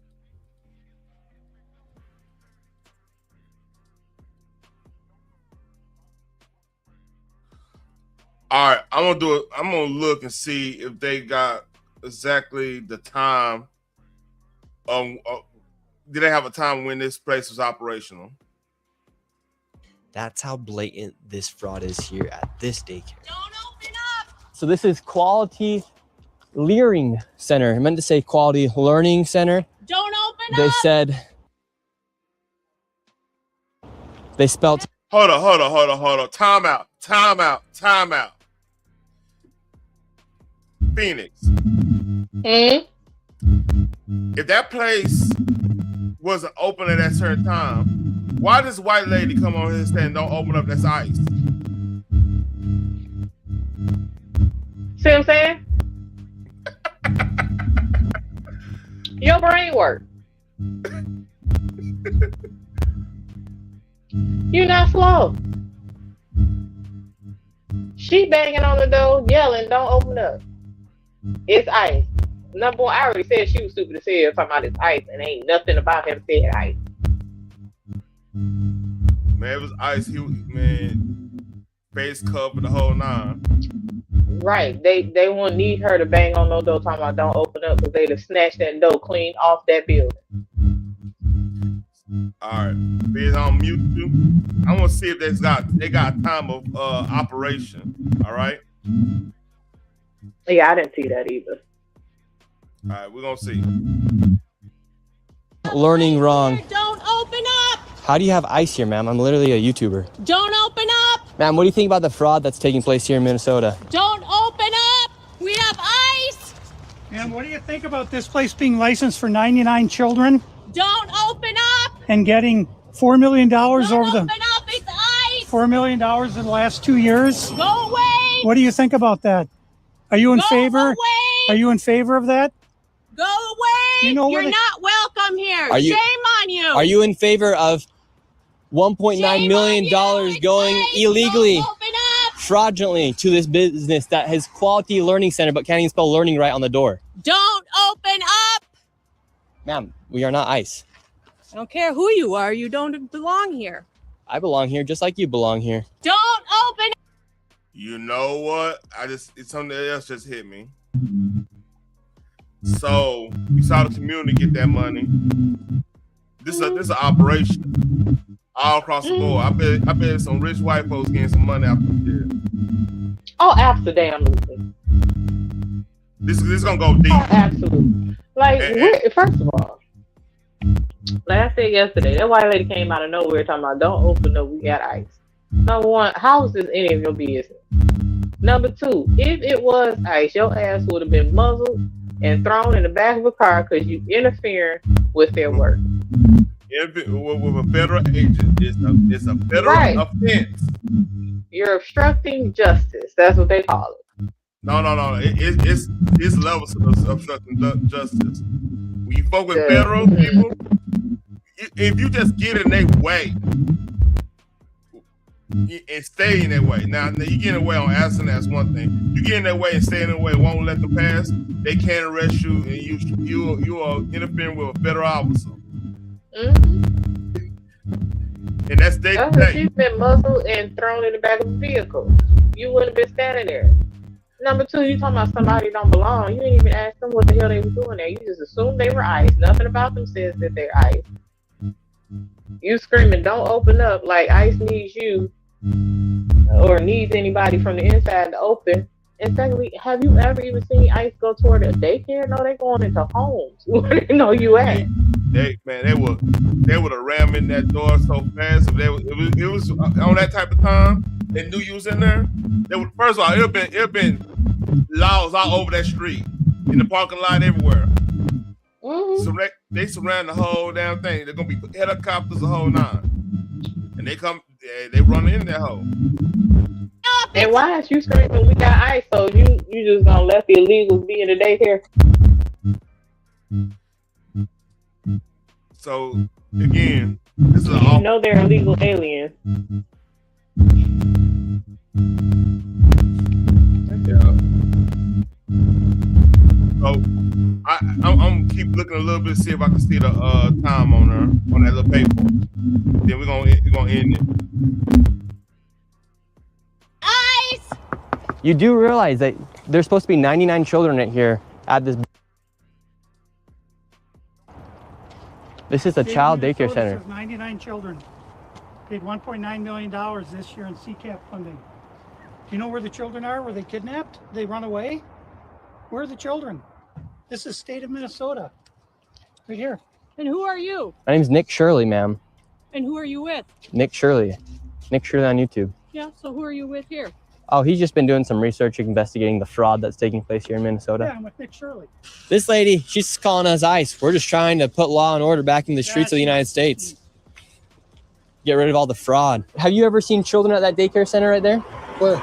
All right, I'm gonna look and see if they got exactly the time. Did they have a time when this place was operational? That's how blatant this fraud is here at this daycare. So this is Quality Learning Center. I meant to say Quality Learning Center. Don't open They up. said they spelled. Hold on. Time out. Phoenix. if that place wasn't open at that certain time, why does white lady come on here saying don't open up? That's ICE. See what I'm saying? Your brain work. You're not slow. She banging on the door, yelling, don't open up. It's ICE. Number one, I already said she was stupid as hell talking about it's ICE, and ain't nothing about him saying ICE. Man, it was ICE. He was, man, face covered the whole nine. Right. They won't need her to bang on no door talking about don't open up because they'd have snatched that door clean off that building. All right. Being on mute too. I want to see if they got time of operation. All right. Yeah, I didn't see that either. All right, we're gonna see. Learning wrong. Don't open up! How do you have ICE here, ma'am? I'm literally a YouTuber. Don't open up! Ma'am, what do you think about the fraud that's taking place here in Minnesota? Don't open up! We have ICE! And what do you think about this place being licensed for 99 children Don't open up! and getting $4 million over the Open up! It's ICE! $4 million in the last 2 years? Go away! What do you think about that? Are you in Go favor? away! Are you in favor of that? Go away! You know You're where not welcome here. Are you- Shame on you! Are you in favor of $1.9 million going illegally, fraudulently to this business that has quality learning center but can't even spell learning right on the door? Don't open up! Ma'am, we are not ICE. I don't care who you are. You don't belong here. I belong here just like you belong here. Don't open up! You know what? It's something else just hit me. So we saw the community get that money. This is an operation all across the board. I bet some rich white folks getting some money out there. Oh, absolutely. This is gonna go deep. Oh, absolutely. Like, first of all, like I said yesterday, that white lady came out of nowhere talking about don't open up, we got ICE. Number one, how is this any of your business? Number two, if it was ICE, your ass would have been muzzled and thrown in the back of a car because you interfering with their work. With a federal agent, it's a federal offense. You're obstructing justice. That's what they call it. No. It's levels of obstructing justice. When you fuck with federal people, if you just get in their way and stay in their way. Now you get in their way on accident, that's one thing. You get in their way and stay in their way, won't let them pass. They can't arrest you, and you are interfering with a federal officer. Mm-hmm. And that's day to day. She's been muzzled and thrown in the back of a vehicle. You wouldn't have been standing there. Number two, you talking about somebody don't belong. You didn't even ask them what the hell they were doing there. You just assumed they were ICE. Nothing about them says that they're ICE. You screaming, don't open up, like ICE needs you or needs anybody from the inside to open. And secondly, have you ever even seen ICE go toward a daycare? No, they're going into homes. Where they know you at? They would have rammed in that door so fast. If it was on that type of time, they knew you was in there. First of all, it been laws all over that street, in the parking lot, everywhere. Mm-hmm. So they surround the whole damn thing. They're gonna be helicopters the whole nine, and they run in that hole. And why is you screaming we got ICE? So you just gonna let the illegals be in the daycare? So again, this is you know they're illegal aliens. Yeah. So I'm gonna keep looking a little bit, see if I can see the time on that little paper. Then we're gonna end it. ICE! You do realize that there's supposed to be 99 children in here at this. This is a child daycare center. 99 children. Paid $1.9 million this year in CCAP funding. Do you know where the children are? Were they kidnapped? They run away? Where are the children? This is state of Minnesota. Right here. And who are you? My name's Nick Shirley, ma'am. And who are you with? Nick Shirley. Nick Shirley on YouTube. Yeah, so who are you with here? Oh, he's just been doing some research investigating the fraud that's taking place here in Minnesota. Yeah, I'm with Nick Shirley. This lady, she's calling us ICE. We're just trying to put law and order back in the streets of the United States. Get rid of all the fraud. Have you ever seen children at that daycare center right there? Where?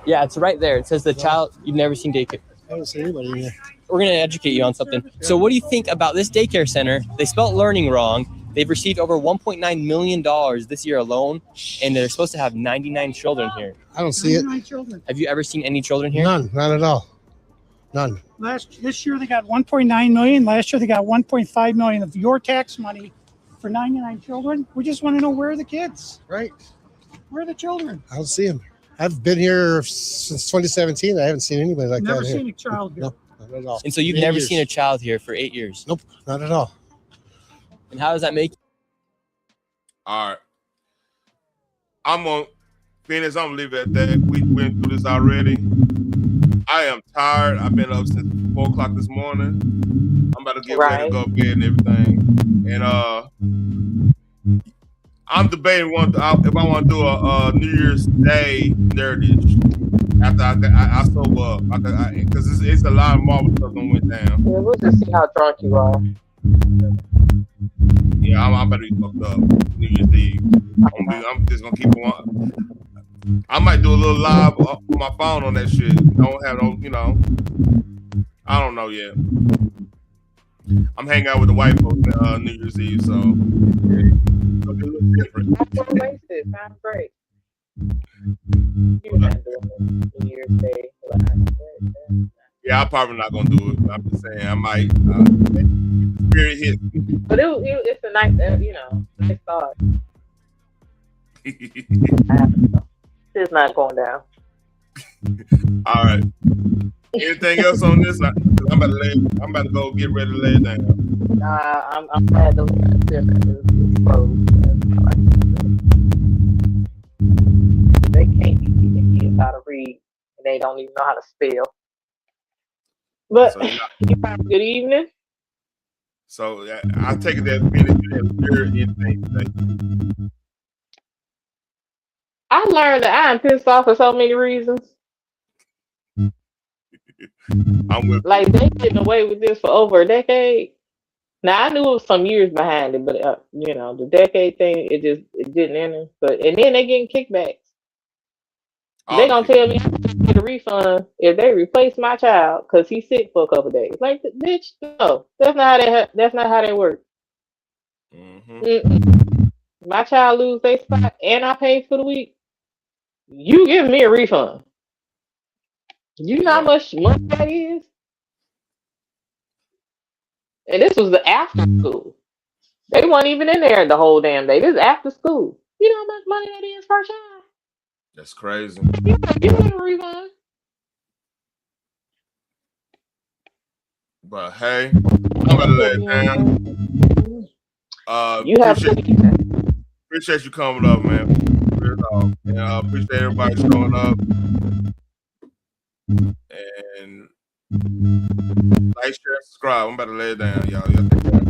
Yeah, it's right there. It says the child, you've never seen daycare. I haven't seen anybody here. We're going to educate you on something. So what do you think about this daycare center? They spelled learning wrong. They've received over $1.9 million this year alone, and they're supposed to have 99 children here. I don't see it. 99 children. Have you ever seen any children here? None, not at all. None. This year they got 1.9 million. Last year they got 1.5 million of your tax money for 99 children. We just want to know, where are the kids? Right. Where are the children? I don't see them. I've been here since 2017. I haven't seen anybody like Never that here. seen a child here. No, not at all. And so you've 8 never years. seen a child here for 8 years? Nope, not at all. And how does that make you? All right. I'm gonna finish. I'm gonna leave it at that. We went through this already. I am tired. I've been up since 4 o'clock this morning. I'm about to get ready to go to bed and everything. And I'm debating if I want to do a New Year's Day Nerdage after I sober up, because it's a lot of Marvel stuff that went down. Yeah, we'll just see how drunk you are. Yeah, I'm about to be fucked up New Year's Eve. I'm just gonna keep on. I might do a little live on my phone on that shit. Don't have no, I don't know yet. I'm hanging out with the white folks New Year's Eve, so it'll be a little different. Sounds great. You're not doing New Year's Day. Yeah, I'm probably not gonna do it. I'm just saying I might. Spirit hit. But it's a nice, nice thought. It's not going down. All right. Anything else on this? I'm about to go get ready to lay it down. Nah, I'm glad those it's closed. They can't be teaching kids how to read, and they don't even know how to spell. But you have a good evening. So I take it that minute you didn't hear anything today. I learned that I am pissed off for so many reasons. I'm with like they getting away with this for over a decade. Now I knew it was some years behind it, but the decade thing, it didn't enter. And then they getting kickbacks. They gonna tell me I can get a refund if they replace my child because he's sick for a couple of days. Like, bitch, no, that's not how they work. My child lose their spot and I pay for the week. You give me a refund. You know how much money that is? And this was the after school. They weren't even in there the whole damn day. This is after school. You know how much money that is per child? That's crazy. Give me a refund. But hey, I'm gonna lay it down. Appreciate you coming up, man. Real talk. And appreciate everybody showing up. And like, share, subscribe. I'm about to lay it down, y'all. Y'all take care.